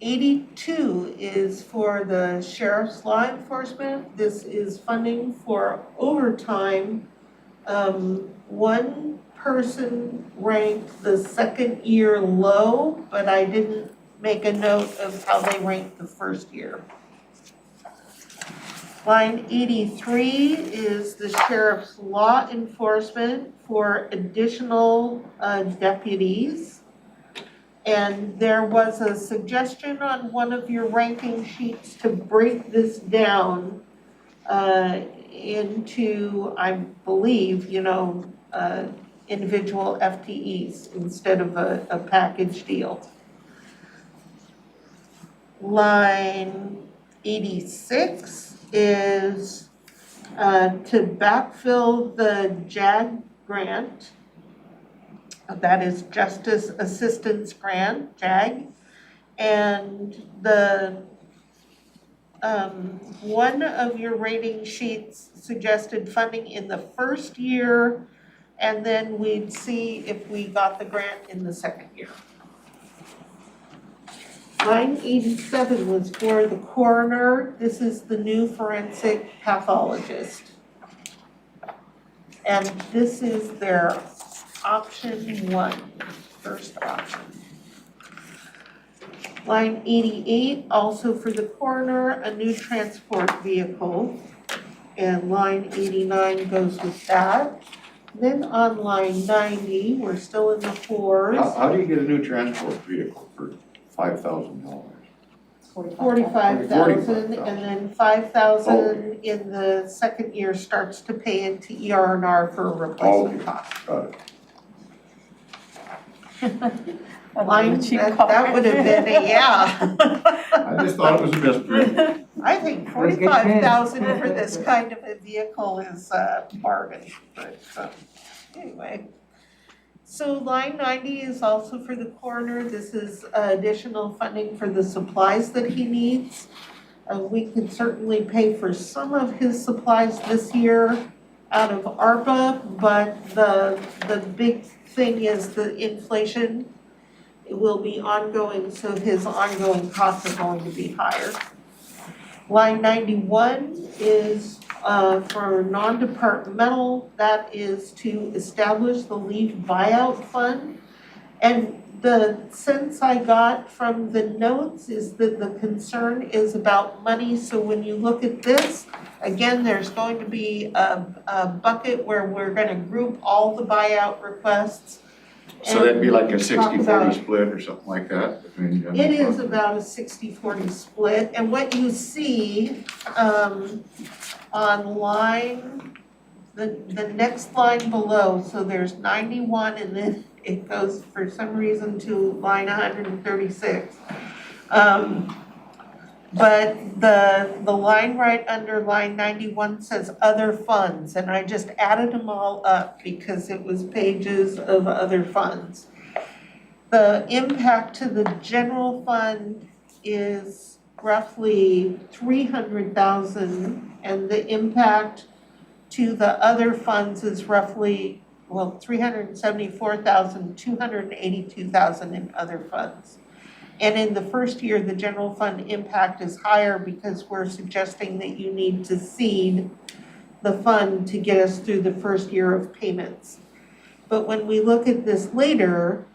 82 is for the sheriff's law enforcement. This is funding for overtime. One person ranked the second year low, but I didn't make a note of how they ranked the first year. Line 83 is the sheriff's law enforcement for additional deputies. And there was a suggestion on one of your ranking sheets to break this down into, I believe, individual FTEs instead of a package deal. Line 86 is to backfill the JAG grant. That is Justice Assistance Grant, JAG. And the one of your rating sheets suggested funding in the first year, and then we'd see if we got the grant in the second year. Line 87 was for the coroner. This is the new forensic pathologist. And this is their option 1, first option. Line 88, also for the coroner, a new transport vehicle. And line 89 goes with that. Then on line 90, we're still in the 4s. How do you get a new transport vehicle for $5,000? 45,000, and then 5,000 in the second year starts to pay into ER&R for replacement costs. Got it. Line, that would have been a, yeah. I just thought it was a mystery. I think 45,000 for this kind of a vehicle is a bargain, but anyway. So line 90 is also for the coroner. This is additional funding for the supplies that he needs. We could certainly pay for some of his supplies this year out of ARPA, but the big thing is the inflation. It will be ongoing, so his ongoing costs are going to be higher. Line 91 is for non-departmental, that is to establish the leave buyout fund. And the sense I got from the notes is that the concern is about money, so when you look at this, again, there's going to be a bucket where we're gonna group all the buyout requests. So that'd be like a talk about- 60-40 split or something like that between general It is fund? about a 60-40 split, and what you see on line, the next line below, so there's 91 and then it goes for some reason to line 136. But the line right under line 91 says other funds, and I just added them all up because it was pages of other funds. The impact to the general fund is roughly 300,000, and the impact to the other funds is roughly, 374,000, 282,000 in other funds. And in the first year, the general fund impact is higher because we're suggesting that you need to seed the fund to get us through the first year of payments. But when we look at this later,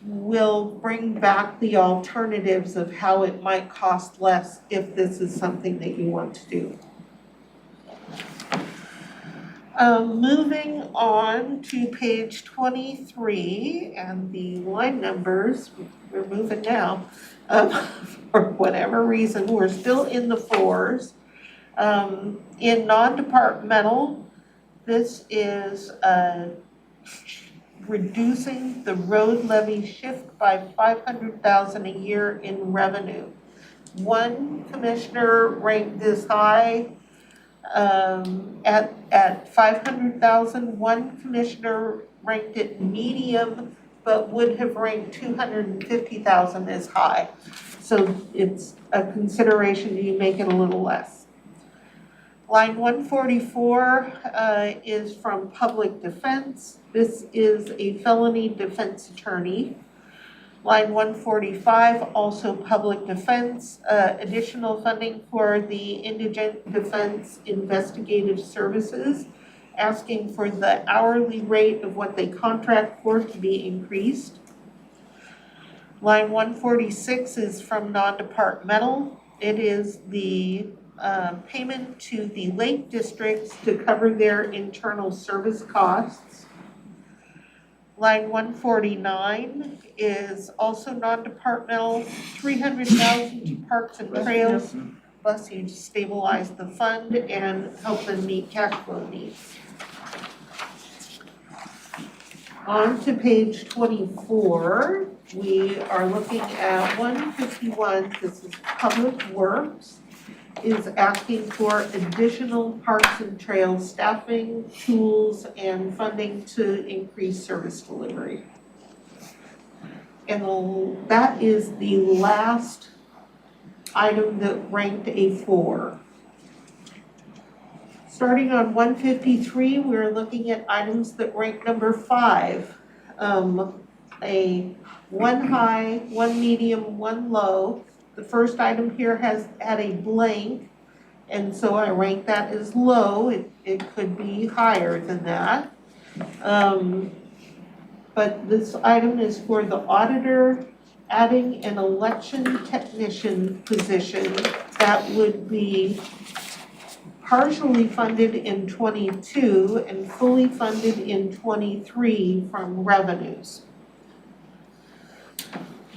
we'll bring back the alternatives of how it might cost less if this is something that you want to do. Moving on to page 23 and the line numbers, we're moving now. For whatever reason, we're still in the fours. In non-departmental, this is reducing the road levy shift by 500,000 a year in revenue. One commissioner ranked this high at 500,000. One commissioner ranked it medium, but would have ranked 250,000 as high. So it's a consideration, do you make it a little less? Line 144 is from public defense. This is a felony defense attorney. Line 145, also public defense, additional funding for the Indigent Defense Investigative Services, asking for the hourly rate of what they contract for to be increased. Line 146 is from non-departmental. It is the payment to the lake districts to cover their internal service costs. Line 149 is also non-departmental, 300,000 to parks and trails, bless you, to stabilize the fund and help them meet cash flow needs. On to page 24, we are looking at 151, this is Public Works, is asking for additional parks and trails staffing, tools, and funding to increase service delivery. And that is the last item that ranked a 4. Starting on 153, we're looking at items that rank number 5. A 1 high, 1 medium, 1 low. The first item here had a blank, and so I rank that as low. It could be higher than that. But this item is for the auditor, adding an election technician position that would be partially funded in 22 and fully funded in 23 from revenues.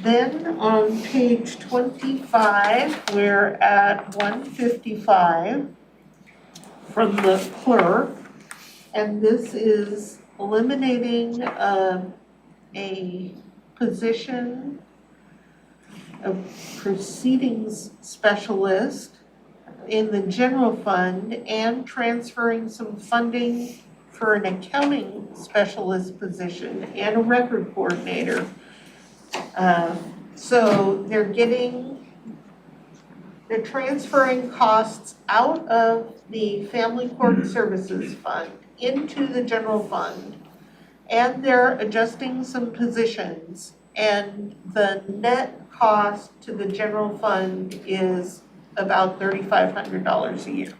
Then on page 25, we're at 155 from the clerk, and this is eliminating a position of proceedings specialist in the general fund and transferring some funding for an accounting specialist position and a record coordinator. So they're transferring costs out of the Family Court Services Fund into the general fund, and they're adjusting some positions, and the net cost to the general fund is about $3,500 a year.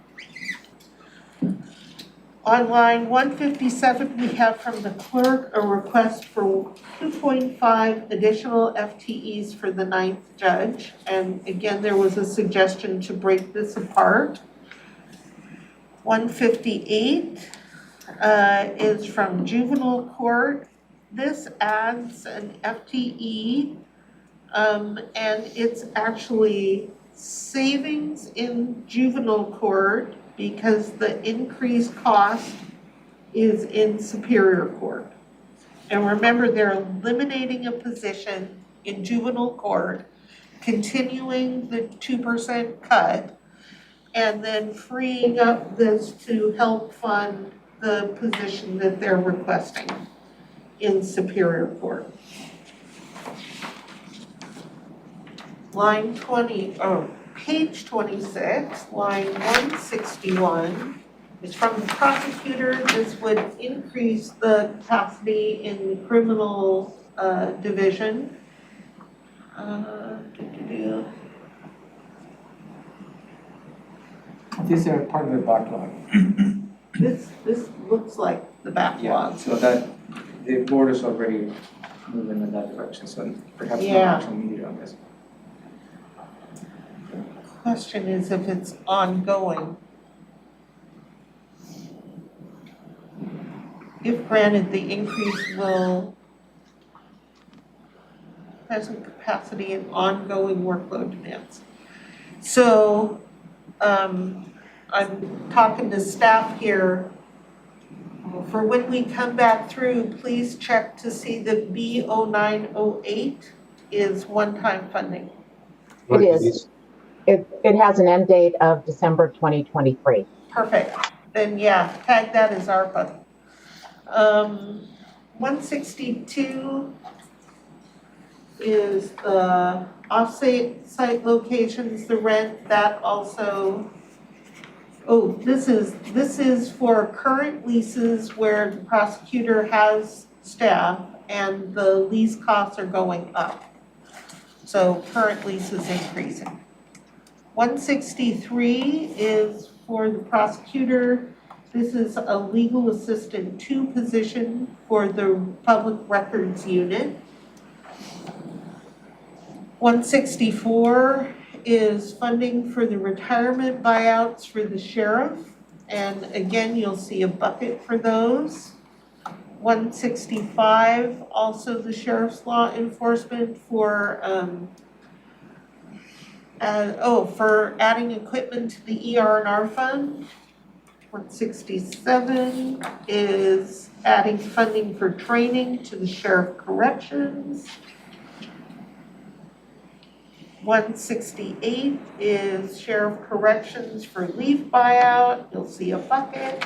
On line 157, we have from the clerk a request for 2.5 additional FTEs for the 9th judge. And again, there was a suggestion to break this apart. 158 is from juvenile court. This adds an FTE, and it's actually savings in juvenile court because the increased cost is in Superior Court. And remember, they're eliminating a position in juvenile court continuing the 2% cut and then freeing up this to help fund the position that they're requesting in Superior Court. Line 20, or page 26, line 161 is from the prosecutor. This would increase the capacity in the criminal division. These are part of the backlog. This looks like the Yeah, backlog. so that the board is already moving in that direction, so perhaps no Yeah. action needed on this. Question is if it's ongoing. If granted, the increase will present capacity and ongoing workload demands. So, I'm talking to staff here. For when we come back through, please check to see that B0908 is one-time funding. It is. It has an end date of December 2023. Perfect, then yeah, tag that as ARPA. 162 is the off-site locations, the rent, that also. Oh, this is for current leases where the prosecutor has staff and the lease costs are going up. So current lease is increasing. 163 is for the prosecutor. This is a legal assistant 2 position for the public records unit. 164 is funding for the retirement buyouts for the sheriff. And again, you'll see a bucket for those. 165, also the sheriff's law enforcement for for adding equipment to the ER&R fund. 167 is adding funding for training to the sheriff corrections. 168 is sheriff corrections for leave buyout. You'll see a bucket.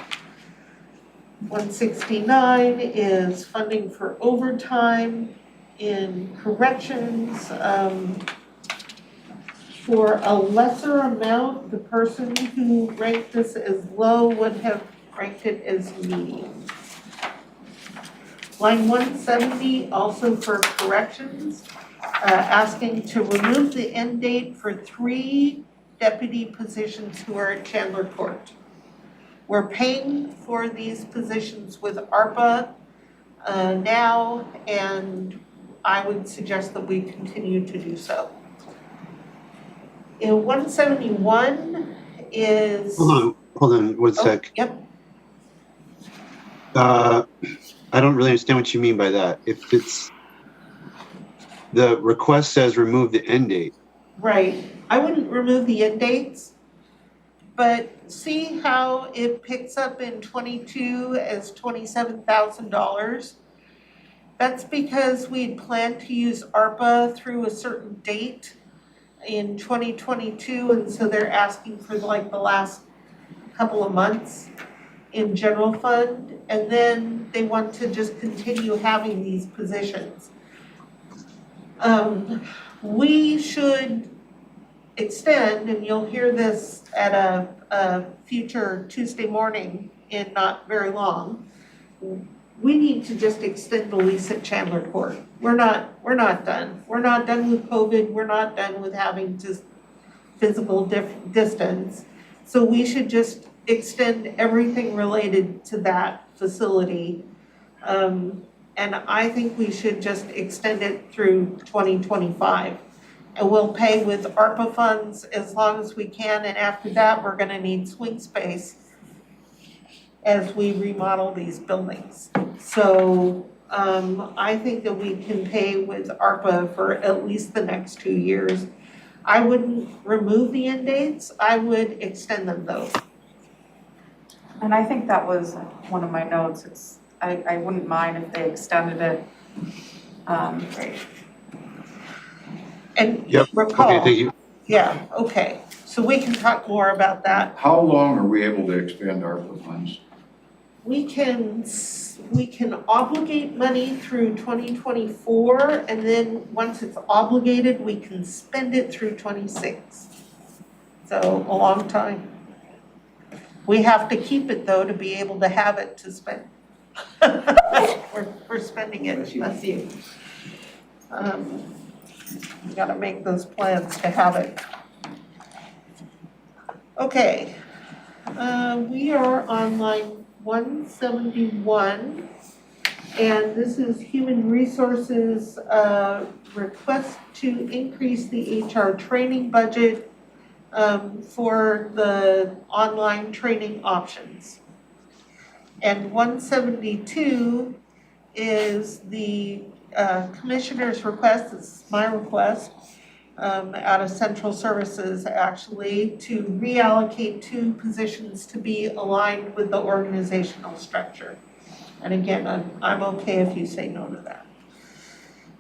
169 is funding for overtime in corrections. For a lesser amount, the person who ranked this as low would have ranked it as medium. Line 170, also for corrections, asking to remove the end date for 3 deputy positions who are at Chandler Court. We're paying for these positions with ARPA now, and I would suggest that we continue to do so. In 171 is. Hold on one sec. Yep. I don't really understand what you mean by that. If it's, the request says remove the end date. Right, I wouldn't remove the end dates, but see how it picks up in 22 as $27,000? That's because we had planned to use ARPA through a certain date in 2022, and so they're asking for like the last couple of months in general fund, and then they want to just continue having these positions. We should extend, and you'll hear this at a future Tuesday morning in not very long. We need to just extend the lease at Chandler Court. We're not done. We're not done with COVID. We're not done with having just physical distance. So we should just extend everything related to that facility. And I think we should just extend it through 2025. And we'll pay with ARPA funds as long as we can. And after that, we're gonna need swing space as we remodel these buildings. So I think that we can pay with ARPA for at least the next 2 years. I wouldn't remove the end dates, I would extend them though. And I think that was one of my notes. I wouldn't mind if they extended it. Right. And Yep. recall. Okay, thank you. Yeah, okay, so we can talk more about that. How long are we able to expend ARPA funds? We can obligate money through 2024, and then once it's obligated, we can spend it through 26. So a long time. We have to keep it though to be able to have it to spend. We're spending it, that's you. We gotta make those plans to have it. Okay, we are on line 171, and this is Human Resources, request to increase the HR training budget for the online training options. And 172 is the commissioner's request, this is my request, out of central services actually, to reallocate 2 positions to be aligned with the organizational structure. And again, I'm okay if you say no to that.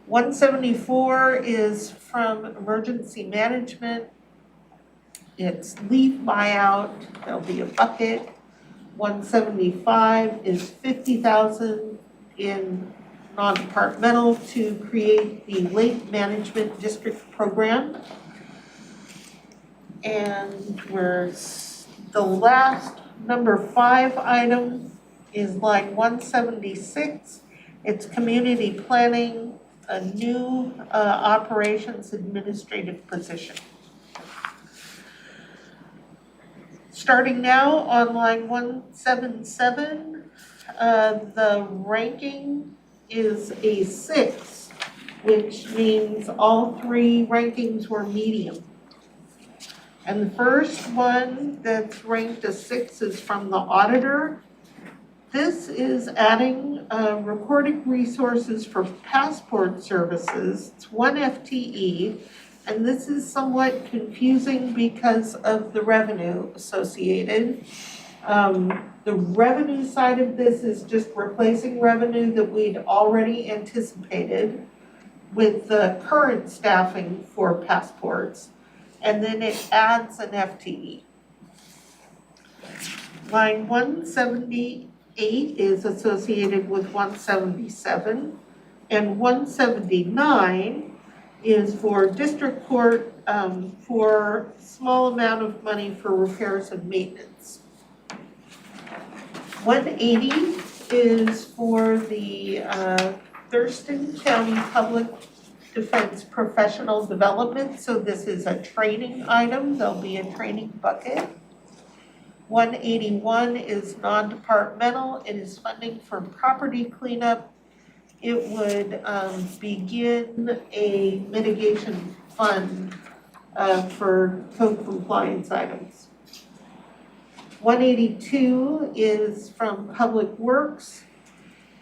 174 is from emergency management. It's leave buyout, there'll be a bucket. 175 is 50,000 in non-departmental to create the lake management district program. And the last number 5 item is line 176. It's community planning, a new operations administrative position. Starting now on line 177, the ranking is a 6, which means all 3 rankings were medium. And the first one that's ranked a 6 is from the auditor. This is adding recording resources for passport services. It's 1 FTE. And this is somewhat confusing because of the revenue associated. The revenue side of this is just replacing revenue that we'd already anticipated with the current staffing for passports. And then it adds an FTE. Line 178 is associated with 177, and 179 is for district court for small amount of money for repairs and maintenance. 180 is for the Thurston County Public Defense Professional Development, so this is a training item, there'll be a training bucket. 181 is non-departmental, it is funding for property cleanup. It would begin a mitigation fund for code compliance items. 182 is from Public Works.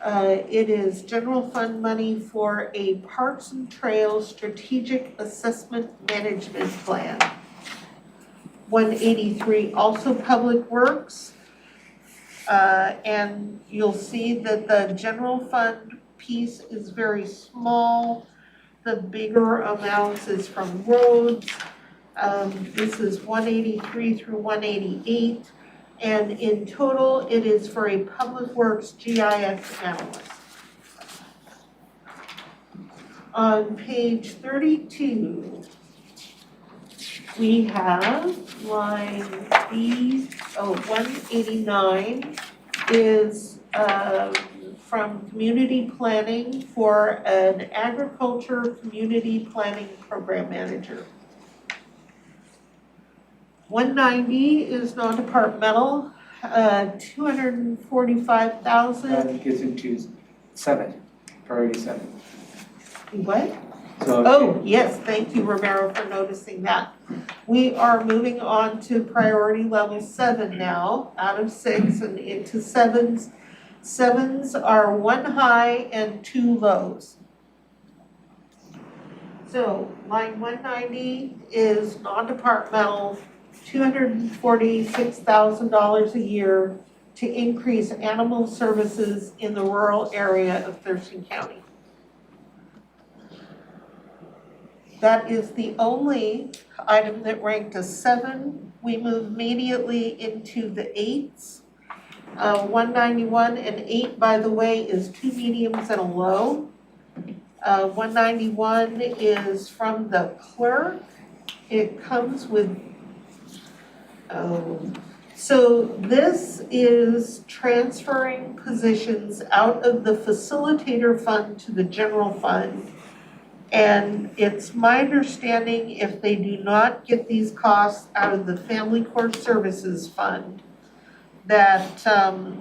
It is general fund money for a Parks and Trails Strategic Assessment Management Plan. 183 also Public Works. And you'll see that the general fund piece is very small. The bigger amounts is from roads. This is 183 through 188. And in total, it is for a Public Works GIS analyst. On page 32, we have line 189 is from community planning for an agriculture community planning program manager. 190 is non-departmental, 245,000. That gets into 7, priority 7. What? So Oh, yes, thank you, Romero, for noticing that. We are moving on to priority level 7 now, out of 6 and into 7s. 7s are 1 high and 2 lows. So line 190 is non-departmental, $246,000 a year to increase animal services in the rural area of Thurston County. That is the only item that ranked a 7. We move immediately into the 8s. 191 and 8, by the way, is 2 mediums and a low. 191 is from the clerk. It comes with, so this is transferring positions out of the facilitator fund to the general fund. And it's my understanding if they do not get these costs out of the Family Court Services Fund, that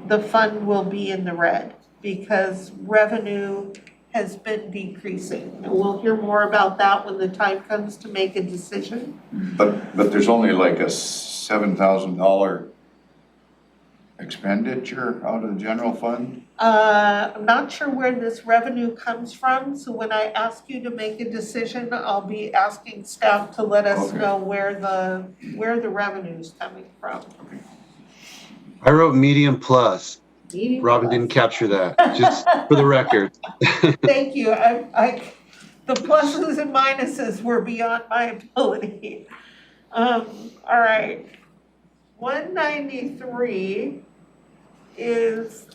the fund will be in the red because revenue has been decreasing. And we'll hear more about that when the time comes to make a decision. But there's only like a $7,000 expenditure out of the general fund? I'm not sure where this revenue comes from, so when I ask you to make a decision, I'll be asking staff to let us Okay. know where the revenue's coming from. I wrote medium plus. Medium Robin plus. didn't capture that, just for the record. Thank you, the pluses and minuses were beyond my ability. All right. 193 is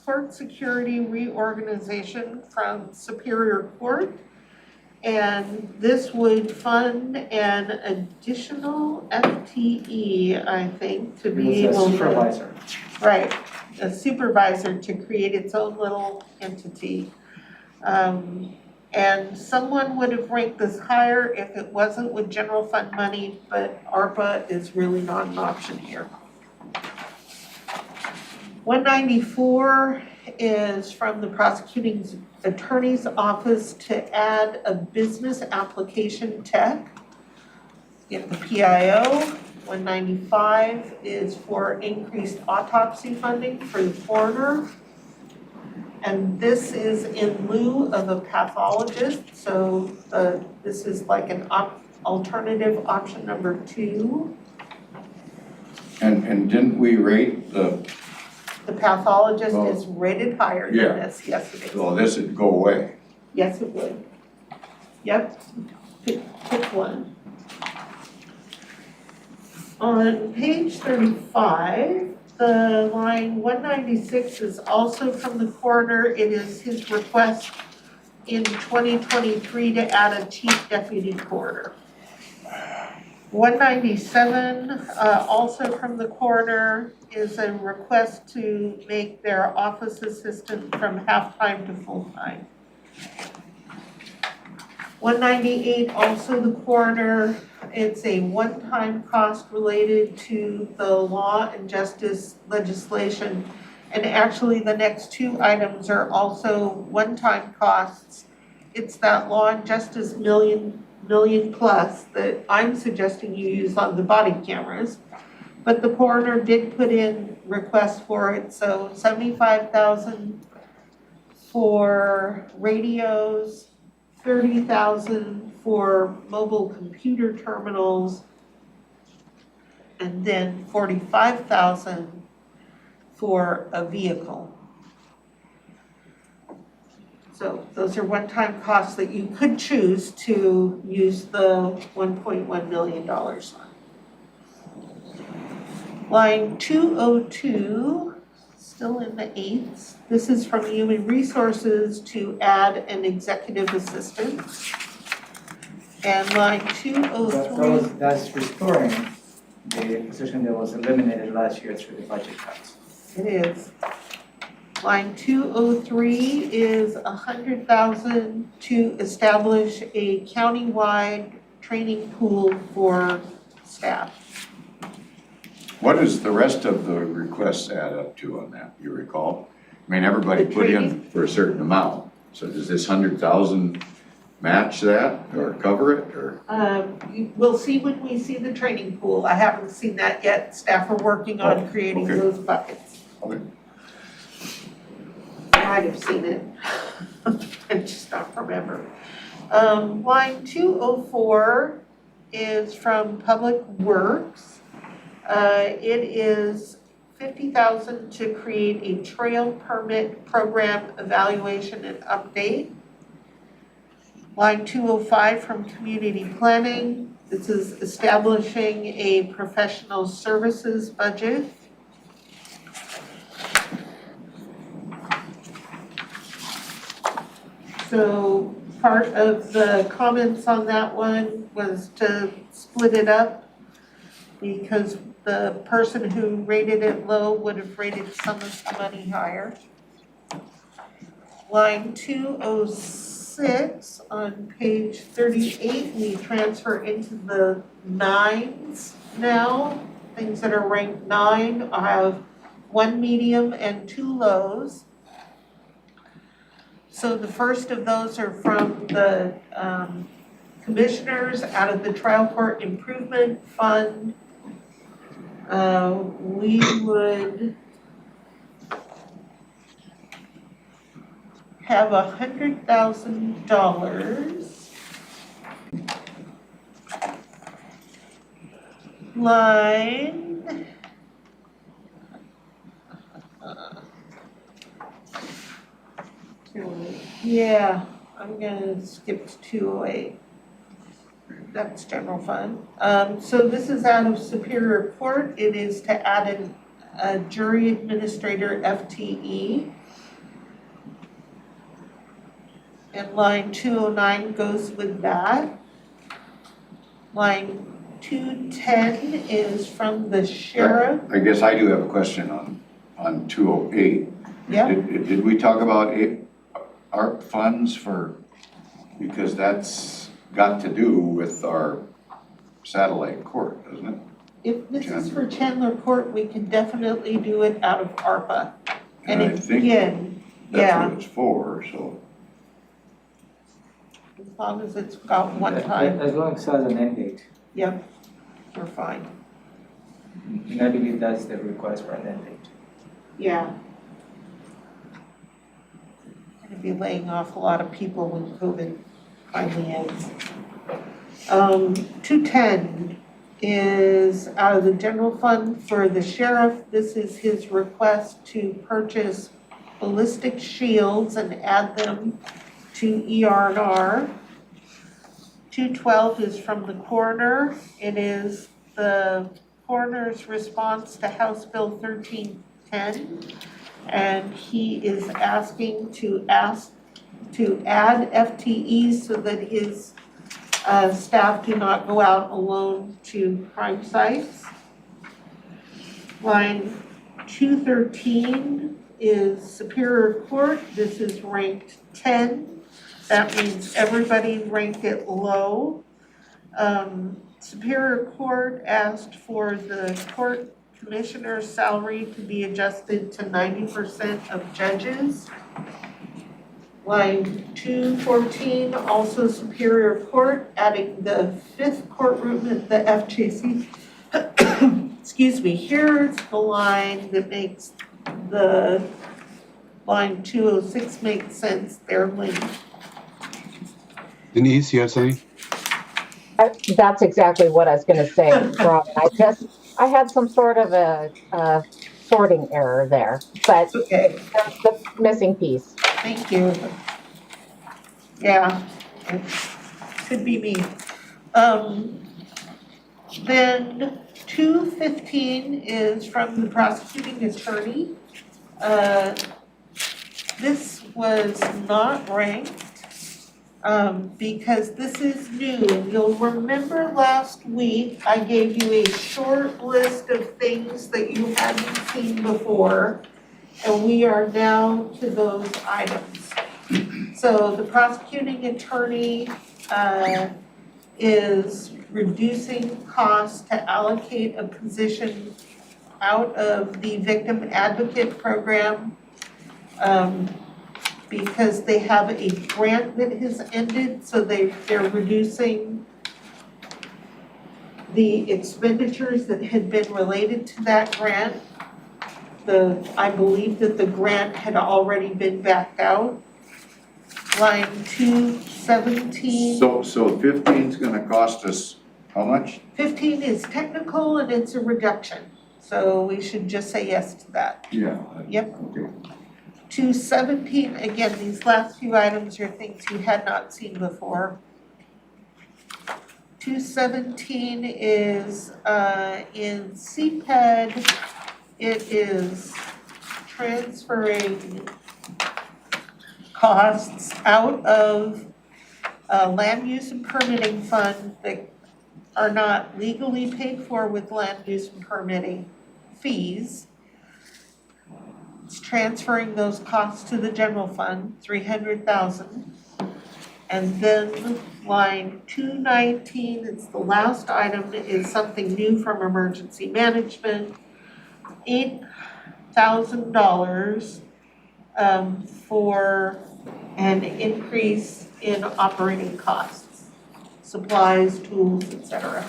court security reorganization from Superior Court. And this would fund an additional FTE, I think, to be It was a able to. supervisor. Right, a supervisor to create its own little entity. And someone would have ranked this higher if it wasn't with general fund money, but ARPA is really not an option here. 194 is from the prosecuting attorney's office to add a business application tech in the PIO. 195 is for increased autopsy funding for the coroner. And this is in lieu of a pathologist, so this is like an alternative option number 2. And didn't we rate the, The pathologist Well, is rated higher yeah. than this, yes it is. so this would go away? Yes, it would. Yep, pick one. On page 35, the line 196 is also from the coroner. It is his request in 2023 to add a chief deputy coroner. 197, also from the coroner, is a request to make their office assistant from half-time to full-time. 198, also the coroner, it's a one-time cost related to the law and justice legislation. And actually, the next 2 items are also one-time costs. It's that law and justice million plus that I'm suggesting you use on the body cameras. But the coroner did put in requests for it, so 75,000 for radios, 30,000 for mobile computer terminals, and then 45,000 for a vehicle. So those are one-time costs that you could choose to use the $1.1 million on. Line 202, still in the 8s. This is from Human Resources to add an executive assistant. And line 203. That's restoring the position that was eliminated last year through the budget cuts. It is. Line 203 is 100,000 to establish a countywide training pool for staff. What does the rest of the requests add up to on that, you recall? I mean, everybody The put in training? for a certain amount, so does this 100,000 match that or cover it or? We'll see when we see the training pool. I haven't seen that yet. Staff are working on Oh, creating okay. those buckets. Okay. I might have seen it. I just don't remember. Line 204 is from Public Works. It is 50,000 to create a trail permit program evaluation and update. Line 205 from community planning, this is establishing a professional services budget. So part of the comments on that one was to split it up because the person who rated it low would have rated some of the money higher. Line 206 on page 38, we transfer into the nines now. Things that are ranked 9 have 1 medium and 2 lows. So the first of those are from the commissioners out of the trial court improvement fund. We would have $100,000 line yeah, I'm gonna skip to 208. That's general fund. So this is out of Superior Court. It is to add a jury administrator FTE. And line 209 goes with that. Line 210 is from the sheriff. I guess I do have a question on 208. Yep. Did we talk about ARP funds because that's got to do with our satellite court, doesn't it? If this is for Chandler Court, we can definitely do it out of ARPA. And I think again, that's yeah, what it's for, so. as long as it's got one time, As long as it has an end date. yep, we're fine. And I believe that's the request for an end date. Yeah. Gonna be laying off a lot of people when COVID finally ends. 210 is out of the general fund for the sheriff. This is his request to purchase ballistic shields and add them to ER&R. 212 is from the coroner. It is the coroner's response to House Bill 1310. And he is asking to add FTEs so that his staff do not go out alone to crime sites. Line 213 is Superior Court. This is ranked 10. That means everybody ranked it low. Superior Court asked for the court commissioner's salary to be adjusted to 90% of judges. Line 214, also Superior Court, adding the 5th courtroom at the FJC. Excuse me, here's the line that makes the line 206 make sense, they're linked. Denise, you have something? That's exactly what I was going to say, Rob. I had some sort of a sorting error there, but Okay. that's the missing piece. Thank you. Yeah, it could be me. Then 215 is from the prosecuting attorney. This was not ranked because this is new. You'll remember last week I gave you a short list of things that you hadn't seen before, and we are now to those items. So the prosecuting attorney is reducing costs to allocate a position out of the victim advocate program because they have a grant that has ended, so they're reducing the expenditures that had been related to that grant. I believe that the grant had already been backed out. Line 217. So 15's gonna cost us how much? 15 is technical and it's a reduction, so we should just say yes to that. Yeah. Yep. Okay. 217, again, these last few items are things you had not seen before. 217 is in CPED, it is transferring costs out of land use and permitting fund that are not legally paid for with land use and permitting fees. It's transferring those costs to the general fund, 300,000. And then line 219, it's the last item, is something new from emergency management. $8,000 for an increase in operating costs, supplies, tools, etc.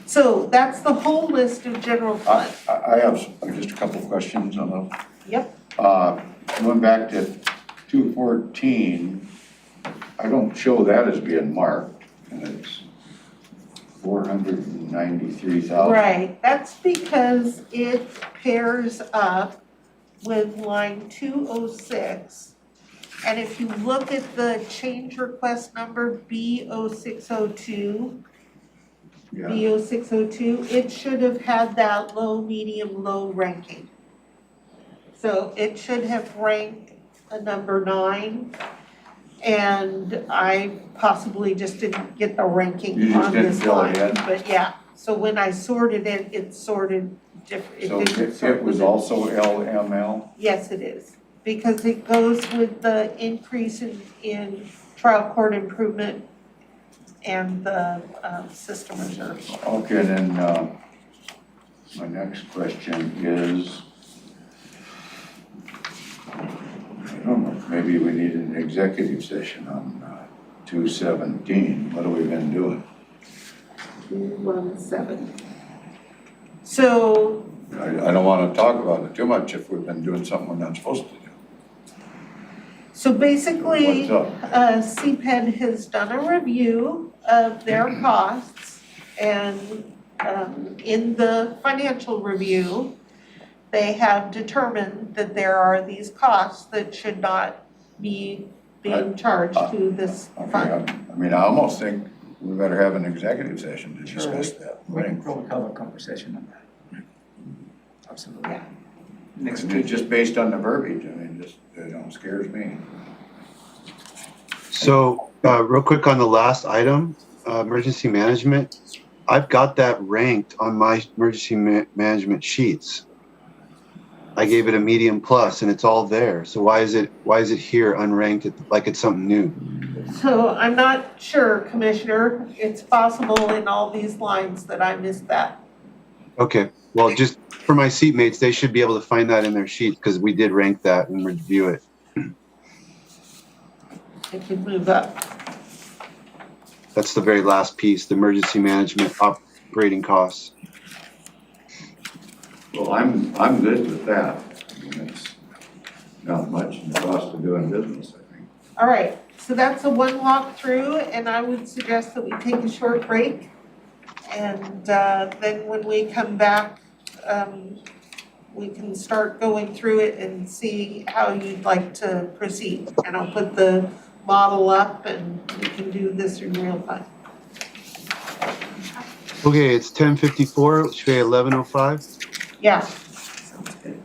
So that's the whole list of general fund. I have just a couple of questions on them. Yep. Going back to 214, I don't show that as being marked, and it's 493,000. Right, that's because it pairs up with line 206. And if you look at the change request number B0602, Yeah, B0602, it should have had that low, medium, low ranking. So it should have ranked a number 9. And I possibly just didn't get the ranking You just on didn't this fill line, it in? but yeah. So when I sorted it, it sorted different. so it was also LML? Yes, it is, because it goes with the increase in trial court improvement and the system reserve. Okay, then my next question is, I don't know, maybe we need an executive session on 217. What have we been doing? 217. So I don't want to talk about it too much if we've been doing something we're not supposed to do. So basically, What's CPED has done a review of their costs, and in the financial review, they have determined that there are these costs that should not be being charged to this Okay, fund. I mean, I almost think we better have an executive session to discuss that. We can probably have a conversation on that. Absolutely. Yeah. Next It's week. just based on the verbiage, I mean, just, scares me. So, real quick on the last item, emergency management. I've got that ranked on my emergency management sheets. I gave it a medium plus, and it's all there. So why is it here unranked, like it's something new? So I'm not sure, Commissioner, it's possible in all these lines that I missed that. Okay, well, just for my seatmates, they should be able to find that in their sheets because we did rank that and review it. I could move up. That's the very last piece, the emergency management operating costs. Well, I'm good with that. I mean, it's not much in the cost of doing business, I think. All right, so that's a one walk through, and I would suggest that we take a short break. And then when we come back, we can start going through it and see how you'd like to proceed. And I'll put the model up and we can do this in real time. Okay, it's 10:54, should be 11:05. Yeah. Sounds good.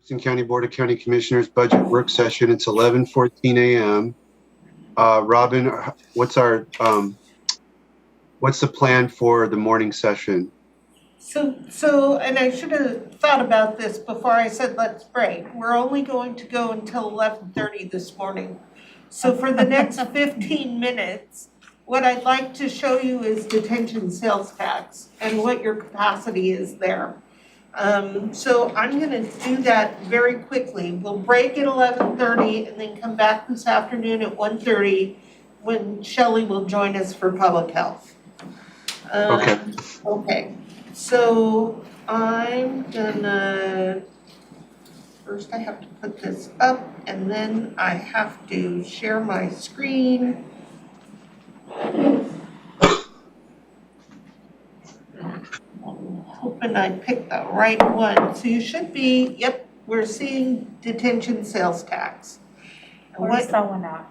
Thurston County Board of County Commissioners budget work session. It's 11:14 a.m. Robin, what's the plan for the morning session? So, and I should have thought about this before I said let's break. We're only going to go until 11:30 this morning. So for the next 15 minutes, what I'd like to show you is detention sales tax and what your capacity is there. So I'm gonna do that very quickly. We'll break at 11:30 and then come back this afternoon at 1:30 when Shelley will join us for public health. Okay. Okay, so I'm gonna, first I have to put this up and then I have to share my screen. Hoping I picked the right one. So you should be, yep, we're seeing detention sales tax. And Where's that one at?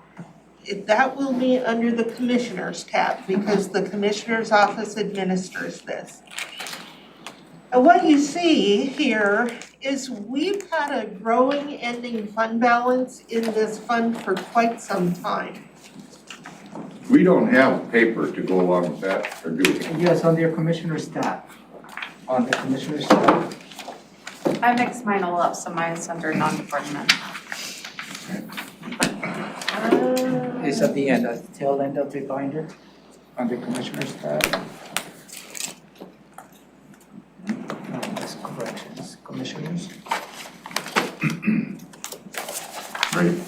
that will be under the Commissioners tab because the Commissioner's Office administers this. And what you see here is we've had a growing ending fund balance in this fund for quite some time. We don't have paper to go along with that, or do we? Yes, on your Commissioner's tab. On the Commissioner's tab. I mixed mine all up, so mine's under non-department. It's at the end, at the tail end of the binder, on the Commissioner's tab. No, that's corrections, Commissioners. Right.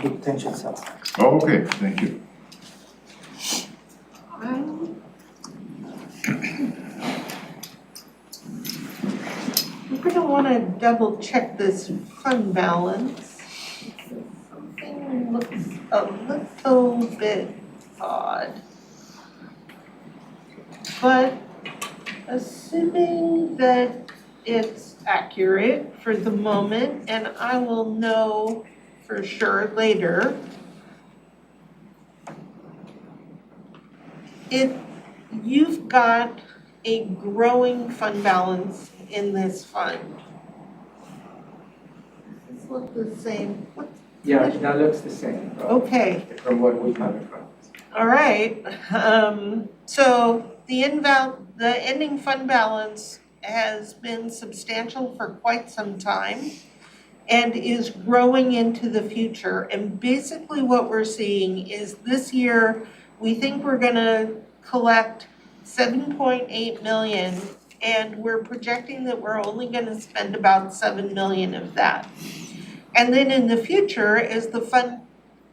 Detention sales tax. Oh, okay, thank you. We're gonna wanna double check this fund balance. Something looks a little bit odd. But assuming that it's accurate for the moment, and I will know for sure later, you've got a growing fund balance in this fund. Does this look the same? Yeah, that looks the same. Okay, From what we have in front of us. all right. So the ending fund balance has been substantial for quite some time and is growing into the future. And basically what we're seeing is this year, we think we're gonna collect 7.8 million, and we're projecting that we're only gonna spend about 7 million of that. And then in the future, as the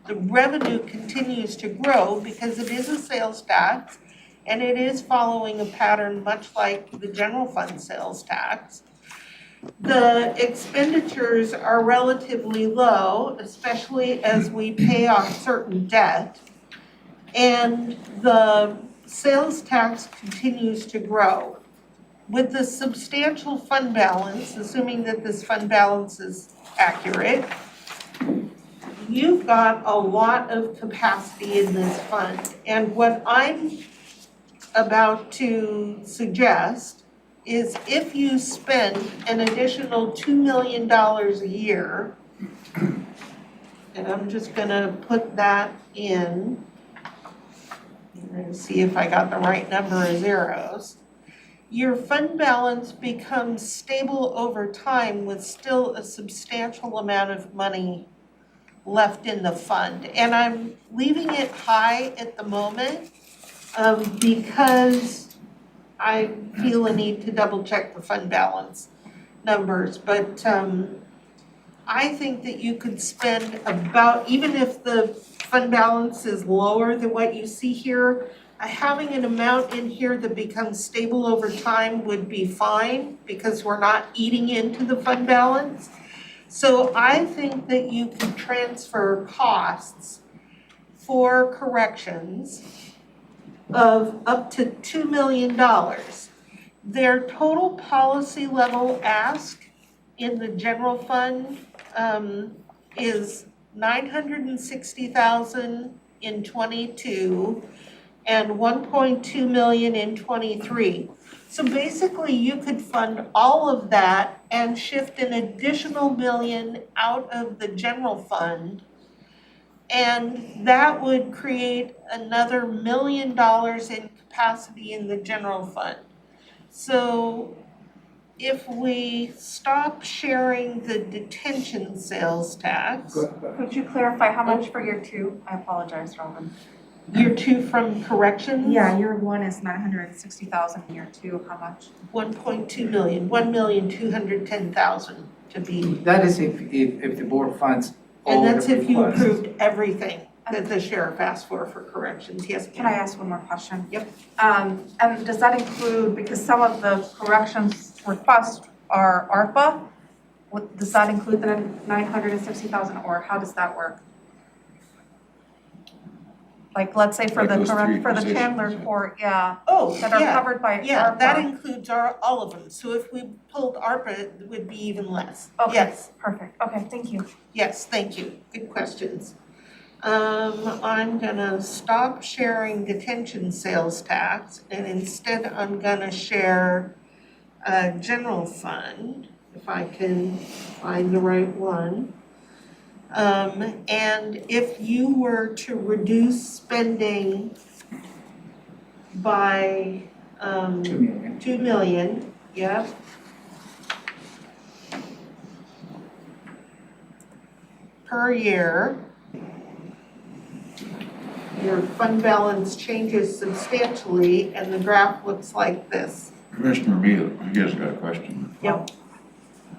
revenue continues to grow, because it is a sales tax, and it is following a pattern much like the general fund sales tax, the expenditures are relatively low, especially as we pay off certain debt. And the sales tax continues to grow. With the substantial fund balance, assuming that this fund balance is accurate, you've got a lot of capacity in this fund. And what I'm about to suggest is if you spend an additional $2 million a year, and I'm just gonna put that in, I'm gonna see if I got the right number of zeros. Your fund balance becomes stable over time with still a substantial amount of money left in the fund. And I'm leaving it high at the moment because I feel a need to double check the fund balance numbers. But I think that you could spend about, even if the fund balance is lower than what you see here, having an amount in here that becomes stable over time would be fine because we're not eating into the fund balance. So I think that you can transfer costs for corrections of up to $2 million. Their total policy level ask in the general fund is $960,000 in '22. and 1.2 million in '23. So basically, you could fund all of that and shift an additional million out of the general fund. And that would create another $1 million in capacity in the general fund. So if we stop sharing the detention sales tax, Could you clarify how much for year two? I apologize, Robin. year two from corrections? Yeah, year one is 960,000, year two, how much? 1.2 million, 1,210,000 to be, That is if the board funds all and the that's if you requests. approved everything that the sheriff asked for corrections, yes, Can I ma'am. ask one more question? Yep. And does that include, because some of the corrections requests are ARPA, does that include the 960,000 or how does that work? Like, let's say for Like the those three for the Chandler positions, yeah. court, yeah, Oh, that are yeah, covered by ARPA. yeah, that includes all of them, so if we pulled ARPA, it would be even less. Okay. Yes, Perfect, okay, thank you. yes, thank you, good questions. I'm gonna stop sharing detention sales tax, and instead I'm gonna share general fund, if I can find the right one. And if you were to reduce spending by 2 million. 2 million, yep. Per year, your fund balance changes substantially and the graph looks like this. Commissioner Mealy, you guys got a question? Yep.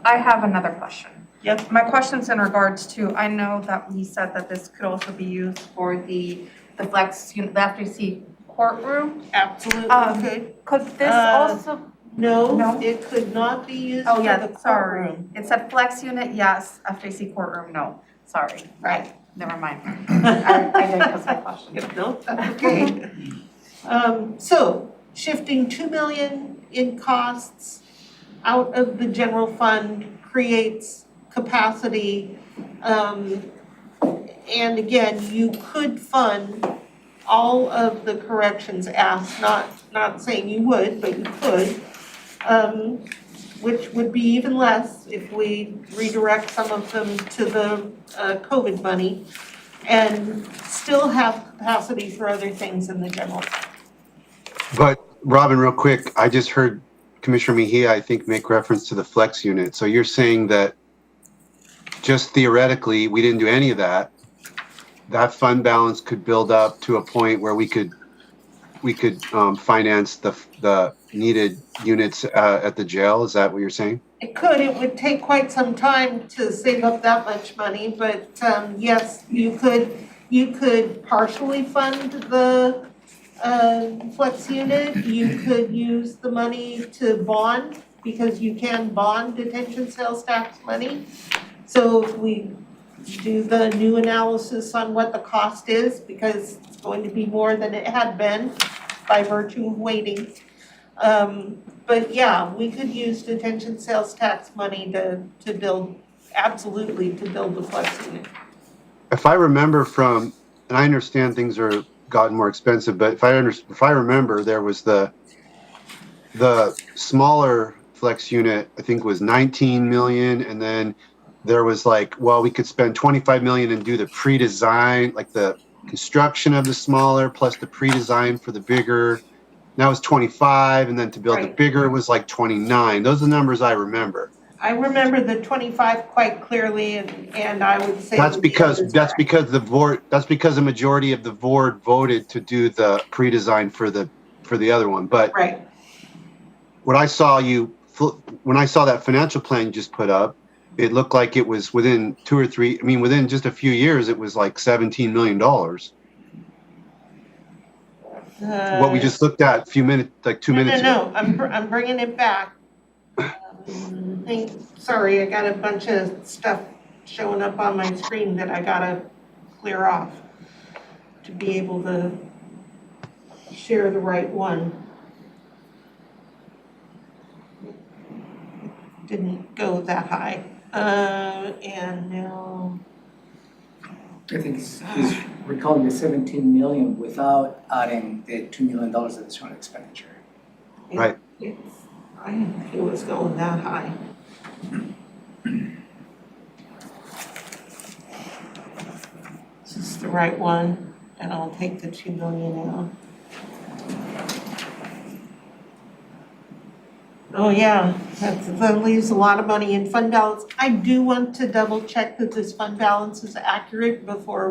I have another question. Yep. My question's in regards to, I know that we said that this could also be used for the flex, the FTC courtroom. Absolutely could. Could this Uh, also, No, No? it could not be used oh for the yeah, courtroom. sorry. It said flex unit, yes, FTC courtroom, no. Sorry. Right. Never mind. I didn't ask my question. Yep, no, that's okay. So shifting 2 million in costs out of the general fund creates capacity. And again, you could fund all of the corrections asked, not saying you would, but you could. Which would be even less if we redirect some of them to the COVID money and still have capacity for other things in the general fund. But Robin, real quick, I just heard Commissioner Mejia, I think, make reference to the flex unit. So you're saying that just theoretically, we didn't do any of that. That fund balance could build up to a point where we could finance the needed units at the jail. Is that what you're saying? It would take quite some time to save up that much money, but yes, you could partially fund the flex unit. You could use the money to bond, because you can bond detention sales tax money. So if we do the new analysis on what the cost is, because it's going to be more than it had been by virtue of waiting. But yeah, we could use detention sales tax money to build, absolutely, to build the flex unit. If I remember from, and I understand things are gotten more expensive, but if I remember, there was the smaller flex unit, I think was 19 million, and then there was like, well, we could spend 25 million and do the pre-design, like the construction of the smaller plus the pre-design for the bigger. That was 25, and then to build the Right. bigger was like 29. Those are the numbers I remember. I remember the 25 quite clearly, and I would say. That's the because others that's are- because the majority of the board voted to do the pre-design for the other one. But Right, when I saw that financial plan you just put up, it looked like it was within within just a few years, it was like $17 million. What we just looked at a few minutes, like 2 minutes ago. No, I'm bringing it back. Sorry, I got a bunch of stuff showing up on my screen that I gotta clear off to be able to share the right one. Didn't go that high. And now, I think he's we're calling the 17 million without adding the $2 million additional expenditure. Right. I didn't think it was going that high. This is the right one, and I'll take the 2 million out. Oh, yeah, that leaves a lot of money in fund balance. I do want to double check that this fund balance is accurate before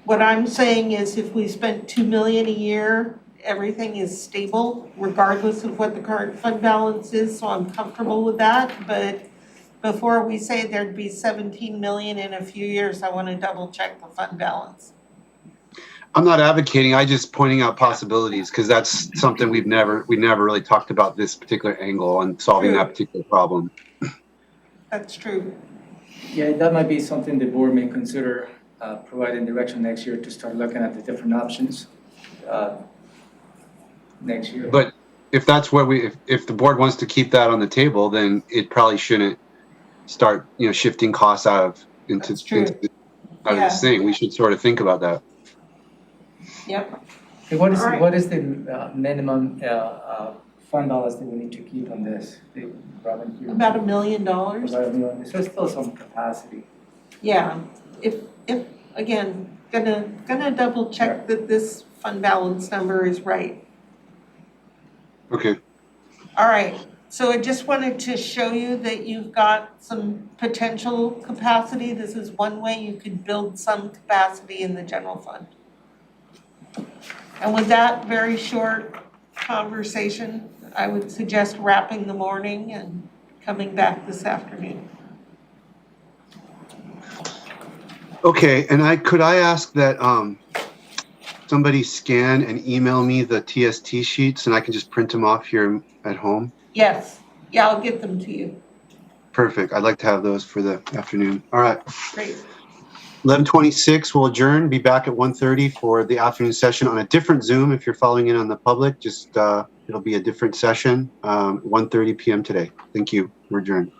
what I'm saying is if we spent 2 million a year, everything is stable regardless of what the current fund balance is, so I'm comfortable with that. But before we say there'd be 17 million in a few years, I wanna double check the fund balance. I'm not advocating, I just pointing out possibilities, because that's something we never really talked about, this particular angle on solving that particular problem. That's true. Yeah, that might be something the board may consider providing direction next year to start looking at the different options next year. But if that's where if the board wants to keep that on the table, then it probably shouldn't start, shifting costs into That's true. this thing. We should sort of think about that. Yep. Okay, what is Alright. what is the minimum fund balance that we need to keep on this? Robin, you- About $1 million. About $1 million. So it's still some capacity. Yeah, if again, gonna double check that this fund balance number is right. Okay. All right, so I just wanted to show you that you've got some potential capacity. This is one way you could build some capacity in the general fund. And with that very short conversation, I would suggest wrapping the morning and coming back this afternoon. Okay, and could I ask that somebody scan and email me the TST sheets and I can just print them off here at home? Yes, yeah, I'll get them to you. Perfect. I'd like to have those for the afternoon. All right. Great. 11:26, we'll adjourn. Be back at 1:30 for the afternoon session on a different Zoom. If you're following in on the public, just it'll be a different session. 1:30 p.m. today. Thank you. We're adjourned.